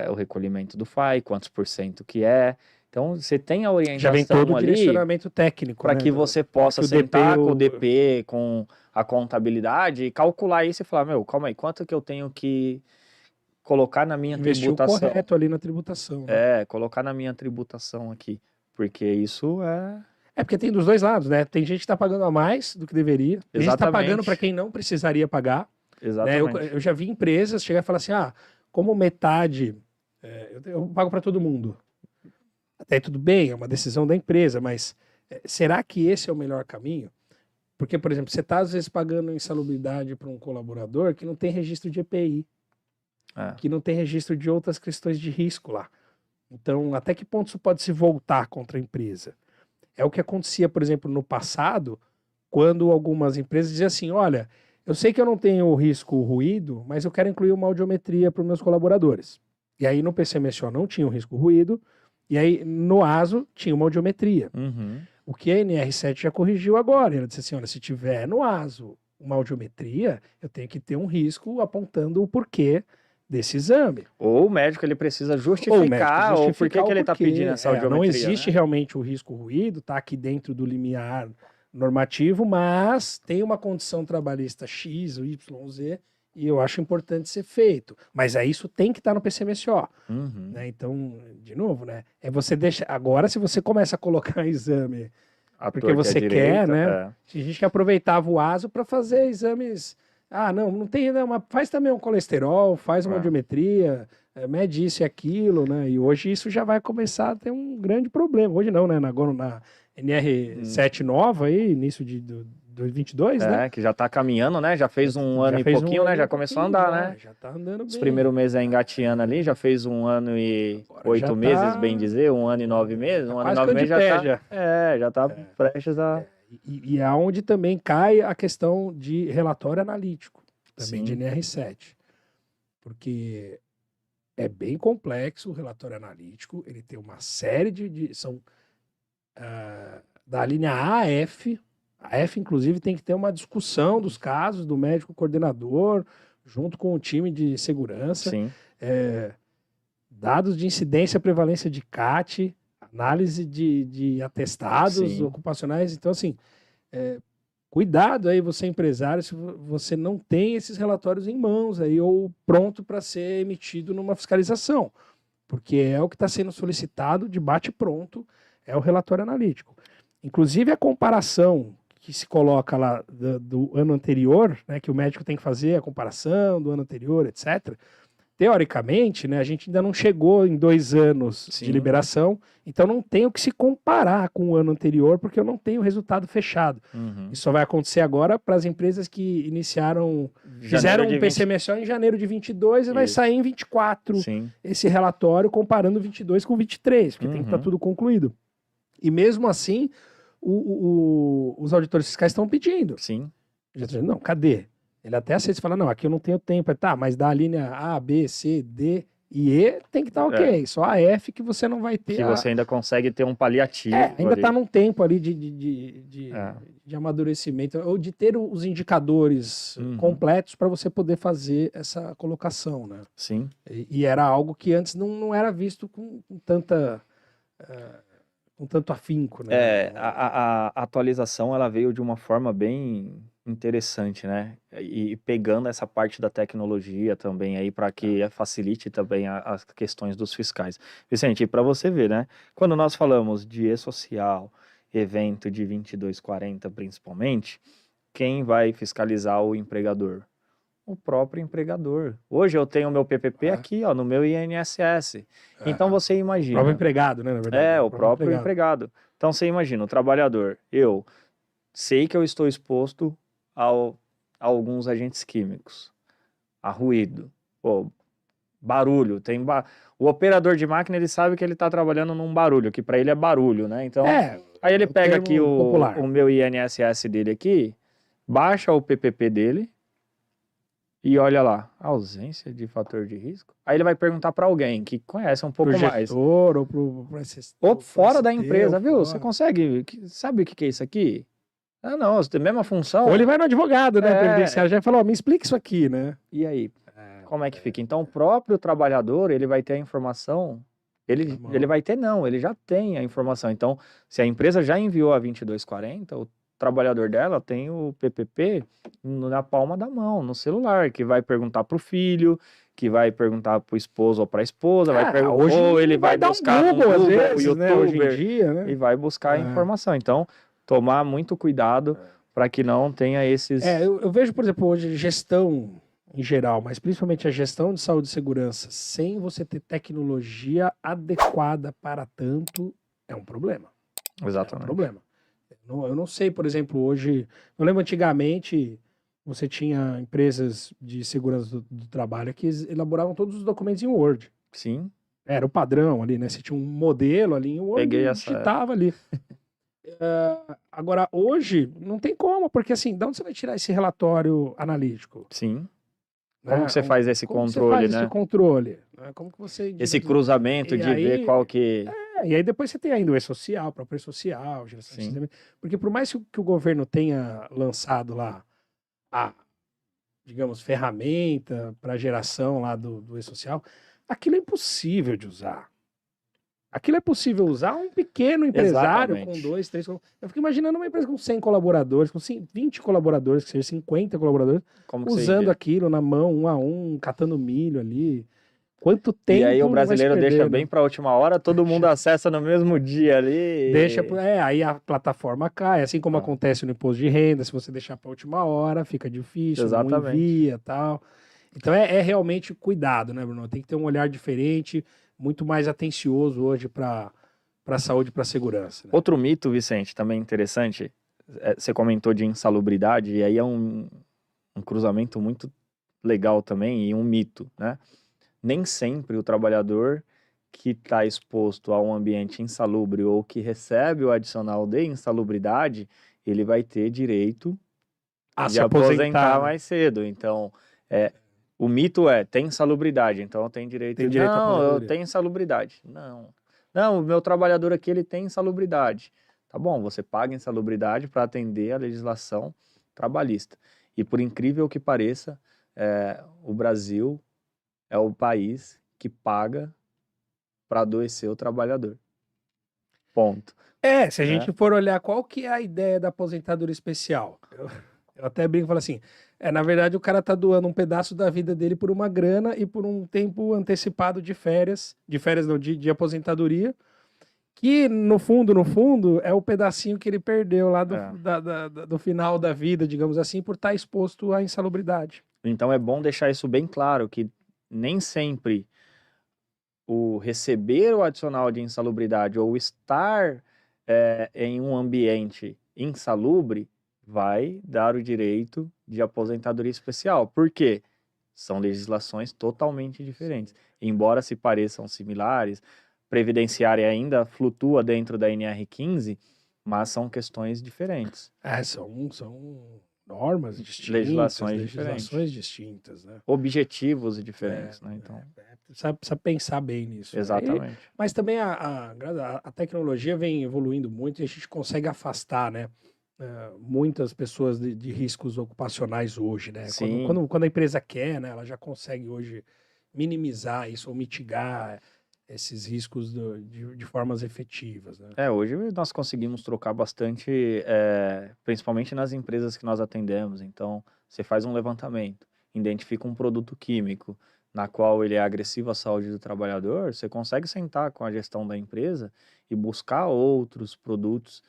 o recolhimento do FAI, quantos % que é. Então, você tem a orientação já vem todo o ali direcionamento técnico, para né? que você possa sentar com o DP, com a contabilidade e calcular isso e falar, calma aí, quanto que eu tenho que colocar na minha tributação? Correto ali na tributação. Né? Colocar na minha tributação aqui, porque isso porque tem dos dois lados, né? Tem gente que está pagando a mais do que deveria. Tem gente que está pagando para quem não precisaria pagar. Exatamente. Né? Eu já vi empresas chegar e falar assim, como metade, eu pago para todo mundo. Até tudo bem, é uma decisão da empresa, mas será que esse é o melhor caminho? Porque, por exemplo, você está às vezes pagando insalubridade para um colaborador que não tem registro de EPI, que não tem registro de outras questões de risco lá. Então, até que ponto isso pode se voltar contra a empresa? É o que acontecia, por exemplo, no passado, quando algumas empresas diziam assim, olha, eu sei que eu não tenho risco ruído, mas eu quero incluir uma audiometria para os meus colaboradores. E aí no PCMSO não tinha o risco ruído, E aí, no ASO, tinha uma audiometria. Uhum. O que a NR7 já corrigiu agora. Ela disse assim, olha, se tiver no ASO uma audiometria, eu tenho que ter um risco apontando o porquê desse exame. Ou o médico ele precisa Ou o médico justificar, ou por justificar que o ele está porquê. pedindo essa audiometria, Não existe né? realmente o risco ruído, está aqui dentro do limiar normativo, mas tem uma condição trabalhista X ou Y, Z, e eu acho importante ser feito. Mas aí isso tem que estar no PCMSO. Uhum. Né? Então, de novo, né? É você deixa. Agora, se você começa a colocar exame À porque torta e à você quer, direita, né? Tem gente que aproveitava o ASO para fazer exames. Ah, não tem, não, mas faz também um colesterol, faz uma É. audiometria, mede isso e aquilo, né? E hoje isso já vai começar a ter um grande problema. Hoje não, né? Agora na NR7 nova aí, início de 2022, né? que já tá caminhando, né? Já fez um Já ano e fez pouquinho, um né? ano Já e começou a pouquinho, andar, já, né? Já tá andando Os bem. primeiros meses aí engateando ali, já fez 1 ano e Agora já 8 meses, tá- bem dizer, 1 ano e 9 meses. Tá 1 ano e quase 9 que de meses já pé, tá. já. Já tá prestes a. E é onde também cai a questão de relatório analítico, também de Sim. NR7. Porque é bem complexo o relatório analítico, ele tem uma série são da linha A a F. A F, inclusive, tem que ter uma discussão dos casos do médico coordenador, junto com o time de segurança. Sim. Dados de incidência e prevalência de CAT, análise de atestados Sim. ocupacionais. Então, assim, cuidado aí, você empresário, se você não tem esses relatórios em mãos aí, ou pronto para ser emitido numa fiscalização, porque é o que está sendo solicitado de bate-pronto, é o relatório analítico. Inclusive, a comparação que se coloca lá do ano anterior, né, que o médico tem que fazer a comparação do ano anterior, etc., teoricamente, né, a gente ainda não chegou em 2 anos Sim. de liberação, então não tem o que se comparar com o ano anterior, porque eu não tenho o resultado fechado. Uhum. Isso só vai acontecer agora para as empresas que fizeram um PCMSO em janeiro de 22 e vai sair em 24 Sim. esse relatório comparando 22 com 23, porque tem que estar tudo concluído. E mesmo assim, os auditores fiscais estão pedindo. Sim. Não, cadê? Ele até aceita e fala, não, aqui eu não tenho tempo. Tá, mas da linha A, B, C, D e E tem que estar ok. Só a F que você não vai ter. Que você ainda consegue ter um paliativo. Ainda está num tempo ali de amadurecimento, ou de ter os indicadores completos para você poder fazer essa colocação, né? Sim. E era algo que antes não era visto com tanto afinco, né? A atualização ela veio de uma forma bem interessante, né? E pegando essa parte da tecnologia também aí para que facilite também as questões dos fiscais. Vicente, para você ver, né? Quando nós falamos de e-social, evento de 2240 principalmente, quem vai fiscalizar o empregador? O próprio empregador. Hoje eu tenho o meu PPP aqui, ó, no meu INSS. Então você imagina. O próprio empregado, né, na verdade. O próprio empregado. Então você imagina, o trabalhador, eu sei que eu estou exposto a alguns agentes químicos, a ruído, barulho. O operador de máquina, ele sabe que ele está trabalhando num barulho, que para ele é barulho, né? Então, aí ele pega aqui o meu INSS dele aqui, baixa o PPP dele, e olha lá, ausência de fator de risco. Aí ele vai perguntar para alguém que conhece um pouco mais. Ou fora da empresa, viu? Você consegue, sabe o que é isso aqui? Ah, não, você tem a mesma função. Ou ele vai no advogado, né, previdenciário, já falou, me explica isso aqui, né? E aí, como é que fica? Então o próprio trabalhador, ele vai ter a informação, ele vai ter não, ele já tem a informação. Então, se a empresa já enviou a 2240, o trabalhador dela tem o PPP na palma da mão, no celular, que vai perguntar para o filho, que vai perguntar para o esposo ou para a esposa, ou ele vai dar buscar um Google, às vezes, o YouTuber, né, hoje em dia, né? E vai buscar a informação. Então, tomar muito cuidado para que não tenha esses... Eu vejo, por exemplo, hoje gestão em geral, mas principalmente a gestão de saúde e segurança, sem você ter tecnologia adequada para tanto, é um problema. Exatamente. É um problema. Eu não sei, por exemplo, hoje... Eu lembro antigamente, você tinha empresas de segurança do trabalho que elaboravam todos os documentos em Word. Sim. Era o padrão ali, né? Você tinha um modelo ali em Word e digitava ali. Agora, hoje, não tem como, porque assim, de onde você vai tirar esse relatório analítico? Sim. Como que você faz esse controle, né? Esse controle? Como que você... Esse cruzamento de ver qual que... E aí depois você tem ainda o E-Social, o próprio E-Social, geração de Sim. sistema. Porque por mais que o governo tenha lançado lá a, digamos, ferramenta para geração lá do E-Social, aquilo é impossível de usar. Aquilo é possível usar um pequeno empresário com Exatamente. 2, 3... Eu fico imaginando uma empresa com 100 colaboradores, com 20 colaboradores, que seja 50 colaboradores, Como que você usando envia? aquilo na mão, um a um, catando milho ali. Quanto E aí o tempo não vai se brasileiro deixa perdendo? bem para a última hora, todo mundo acessa no mesmo dia Deixa, ali. aí a plataforma cai, assim como Ah, acontece no imposto de renda, se você deixar para a última hora, fica difícil, não exatamente. envia, tal. Então é realmente cuidado, né, Bruno? Tem que ter um olhar diferente, muito mais atencioso hoje para a saúde e para a segurança, né? Outro mito, Vicente, também interessante, você comentou de insalubridade, e aí é um cruzamento muito legal também e um mito, né? Nem sempre o trabalhador que está exposto a um ambiente insalubre ou que recebe o adicional de insalubridade, ele vai ter direito A de se aposentar, aposentar né? mais cedo. Então, o mito tem insalubridade, então eu tenho direito. Tem direito à Não, eu aposentadoria. tenho insalubridade. Não. Não, o meu trabalhador aqui ele tem insalubridade. Tá bom, você paga insalubridade para atender a legislação trabalhista. E por incrível que pareça, o Brasil é o país que paga para adoecer o trabalhador. Ponto. Se a Né? gente for olhar qual que é a ideia da aposentadoria especial, eu até brinco e falo assim, na verdade o cara tá doando um pedaço da vida dele por uma grana e por um tempo antecipado de férias não, de aposentadoria, que no fundo, é o pedacinho que ele perdeu lá É. do final da vida, digamos assim, por estar exposto à insalubridade. Então é bom deixar isso bem claro, que nem sempre o receber o adicional de insalubridade ou estar em um ambiente insalubre vai dar o direito de aposentadoria especial. Por quê? São legislações totalmente diferentes. Embora se pareçam similares, previdenciária ainda flutua dentro da NR15, mas são questões diferentes. São normas distintas, Legislações legislações diferentes. distintas, né? Objetivos diferentes, né? Então, Precisa pensar bem nisso, né? exatamente. Mas também a tecnologia vem evoluindo muito e a gente consegue afastar, né, muitas pessoas de riscos ocupacionais hoje, né? Sim. Quando a empresa quer, né, ela já consegue hoje minimizar isso ou mitigar esses riscos de formas efetivas, né? Hoje nós conseguimos trocar bastante, principalmente nas empresas que nós atendemos. Então, você faz um levantamento, identifica um produto químico na qual ele é agressivo à saúde do trabalhador, você consegue sentar com a gestão da empresa e buscar outros produtos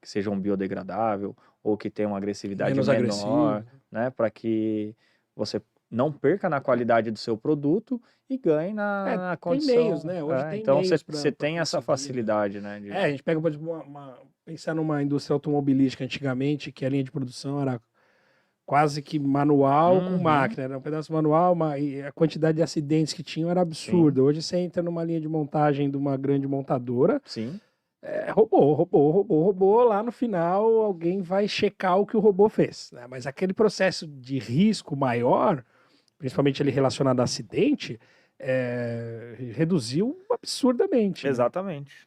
que sejam biodegradável ou que tenham uma agressividade Menos agressivo. menor, né, para que você não perca na qualidade do seu produto e ganhe na Tem meios, condição. né? Hoje tem Então, meios você para tem essa conseguir, né? facilidade, né? A gente pega, por exemplo, pensar numa indústria automobilística antigamente, que a linha de produção era quase que manual com Uhum, máquina, era um pedaço manual, e a quantidade de acidentes que tinham era sim, absurda. Hoje você entra numa linha de montagem de uma grande montadora, sim, robô, lá no final alguém vai checar o que o robô fez, né? Mas aquele processo de risco maior, principalmente ele relacionado a acidente, reduziu absurdamente, né? exatamente.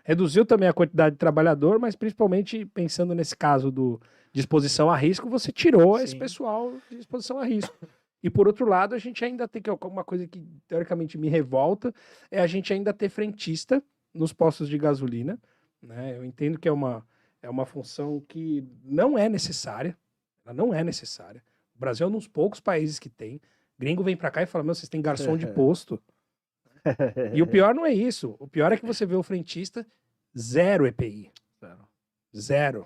Reduziu também a quantidade de trabalhador, mas principalmente pensando nesse caso de exposição a risco, você tirou esse Sim, pessoal de exposição a risco. E por outro lado, a gente ainda tem que, uma coisa que teoricamente me revolta, é a gente ainda ter frentista nos postos de gasolina, né? Eu entendo que é uma função que não é necessária, ela não é necessária. O Brasil é um dos poucos países que tem. Gringo vem para cá e fala, meu, vocês têm garçom de posto. E o pior não é isso. O pior é que você vê o frentista, zero EPI. Zero.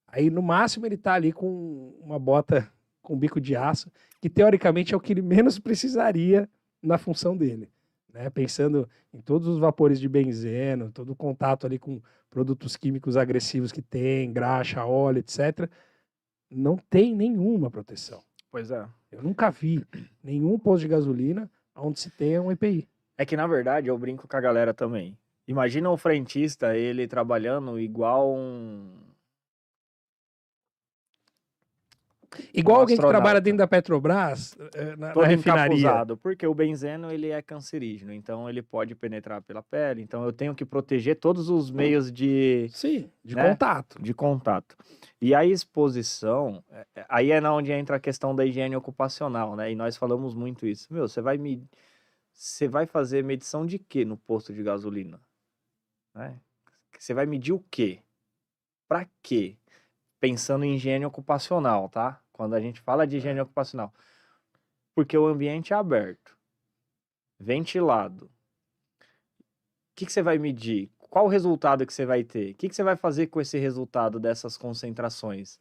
Aí, no máximo, ele tá ali com uma bota com bico de aço, que teoricamente é o que ele menos precisaria na função dele. Né? Pensando em todos os vapores de benzeno, todo o contato ali com produtos químicos agressivos que tem, graxa, óleo, etc. Não tem nenhuma proteção. Pois é. Eu nunca vi nenhum posto de gasolina onde se tenha um EPI. É que, na verdade, eu brinco com a galera também. Imagina um frentista, ele trabalhando igual Igual um alguém que astronauta. trabalha dentro da Petrobras, na Todo refinaria. encapuzado, porque o benzeno ele é cancerígeno, então ele pode penetrar pela pele, então eu tenho que proteger todos os meios de, Sim, de né, contato. de contato. E a exposição, aí é onde entra a questão da higiene ocupacional, né? E nós falamos muito isso. Meu, você vai fazer medição de quê no posto de gasolina? Né? Você vai medir o quê? Pra quê? Pensando em higiene ocupacional, tá? Quando a gente fala de higiene ocupacional. Porque o ambiente é aberto, ventilado. O que você vai medir? Qual o resultado que você vai ter? O que você vai fazer com esse resultado dessas concentrações?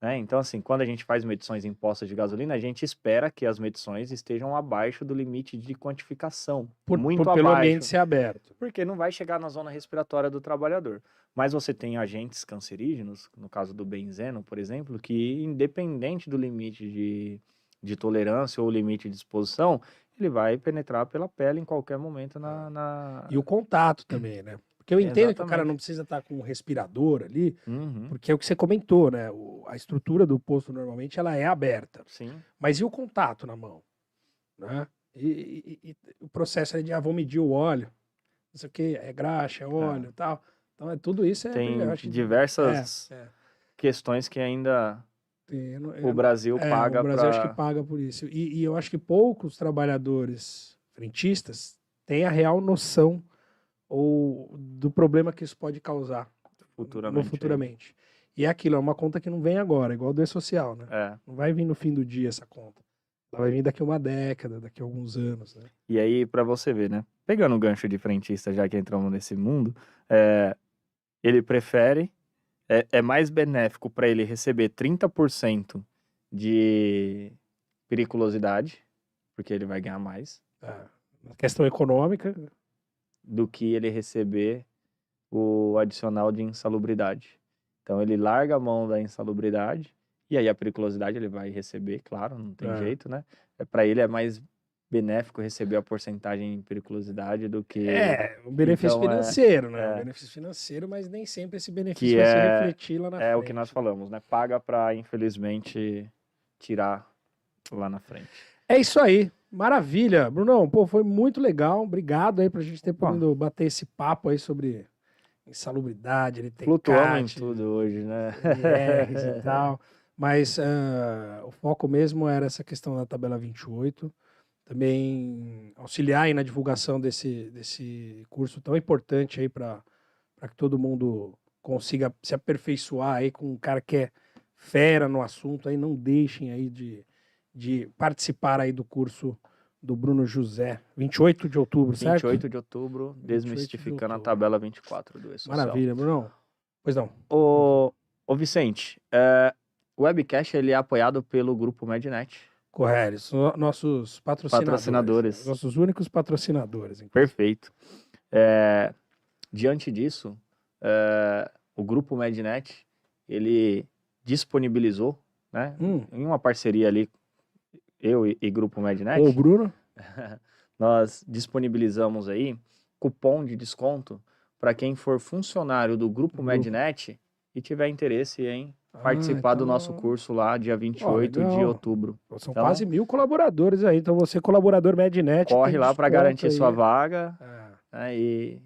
Né? Então, assim, quando a gente faz medições em postos de gasolina, a gente espera que as medições estejam abaixo do limite de quantificação. Muito Pelo abaixo. ambiente ser aberto. Porque não vai chegar na zona respiratória do trabalhador. Mas você tem agentes cancerígenos, no caso do benzeno, por exemplo, que independente do limite de tolerância ou limite de exposição, ele vai penetrar pela pele em qualquer momento E o contato também, né? Porque eu entendo que o cara Exatamente. não precisa estar com um respirador ali, Uhum, porque é o que você comentou, né? A estrutura do posto normalmente ela é aberta. sim. Mas e o contato na mão? Né? E o processo ali de vou medir o óleo, não sei o que, é graxa, é óleo e tal. Então, tudo isso Tem eu acho, diversas questões que ainda o Brasil paga o Brasil acho que para... paga por isso. E eu acho que poucos trabalhadores frentistas têm a real noção ou do problema que isso pode causar futuramente. E é aquilo, é uma conta que não vem agora, igual do E-Social, né? Não vai vir no fim do dia essa conta. Ela vai vir daqui a uma década, daqui a alguns anos, né? E aí, para você ver, né? Pegando o gancho de frentista, já que entramos nesse mundo, ele prefere, é mais benéfico para ele receber 30% de periculosidade, porque ele vai ganhar mais, Na questão econômica, do que ele receber o adicional de insalubridade. Então ele larga a mão da insalubridade, e aí a periculosidade ele vai receber, claro, não tem jeito, né? Para ele é mais benéfico receber a porcentagem de periculosidade do que... o benefício Então, financeiro, né? O benefício financeiro, mas nem sempre esse benefício que vai se refletir lá na frente. É o que nós falamos, né? Paga para, infelizmente, tirar lá na frente. É isso aí. Maravilha. Brunão, pô, foi muito legal. Obrigado aí pra gente ter podido bater esse papo aí sobre insalubridade, LTCAT. Flutuamos em tudo hoje, né? IRs e tal. Mas o foco mesmo era essa questão da tabela 28. Também auxiliar aí na divulgação desse curso tão importante aí para que todo mundo consiga se aperfeiçoar aí com um cara que é fera no assunto. Aí não deixem aí de participar aí do curso do Bruno José, 28 de outubro, certo? 28 de outubro, desmistificando a tabela 24 do E-Social. Maravilha, Bruno. Pois não. Ô Vicente, o Webcast ele é apoiado pelo grupo Mednet. Correto, são nossos patrocinadores. Nossos únicos patrocinadores. Inclusive. Perfeito. Diante disso, o grupo Mednet, ele disponibilizou, né, em uma parceria ali, eu e Grupo Mednet. Com o Bruno. Nós disponibilizamos aí cupom de desconto para quem for funcionário do Grupo Mednet e tiver interesse em participar do nosso curso lá, dia 28 de outubro. São quase 1.000 colaboradores aí, então você, colaborador Mednet, corre lá para garantir sua vaga e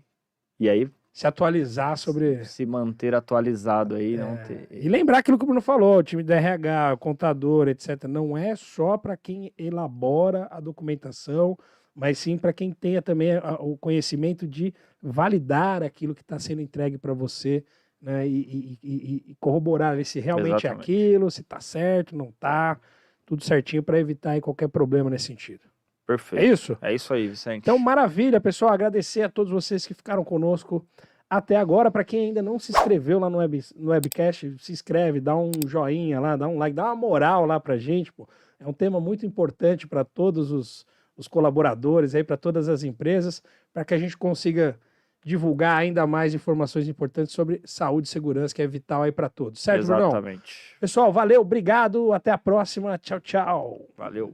aí se atualizar sobre... Se manter atualizado aí. Não ter... E lembrar aquilo que o Bruno falou, o time da RH, o contador, etc. Não é só para quem elabora a documentação, mas sim para quem tenha também o conhecimento de validar aquilo que está sendo entregue para você, né? E corroborar se realmente é aquilo, se está certo, não está, tudo certinho para evitar aí qualquer problema nesse sentido. Perfeito. É isso? É isso aí, Vicente. Então, maravilha, pessoal. Agradecer a todos vocês que ficaram conosco até agora. Para quem ainda não se inscreveu lá no Webcast, se inscreve, dá um joinha lá, dá um like, dá uma moral lá pra gente. Pô. É um tema muito importante para todos os colaboradores, aí para todas as empresas, para que a gente consiga divulgar ainda mais informações importantes sobre saúde e segurança, que é vital aí para todos. Certo, Brunão? Exatamente. Pessoal, valeu, obrigado, até a próxima. Tchau, tchau. Valeu.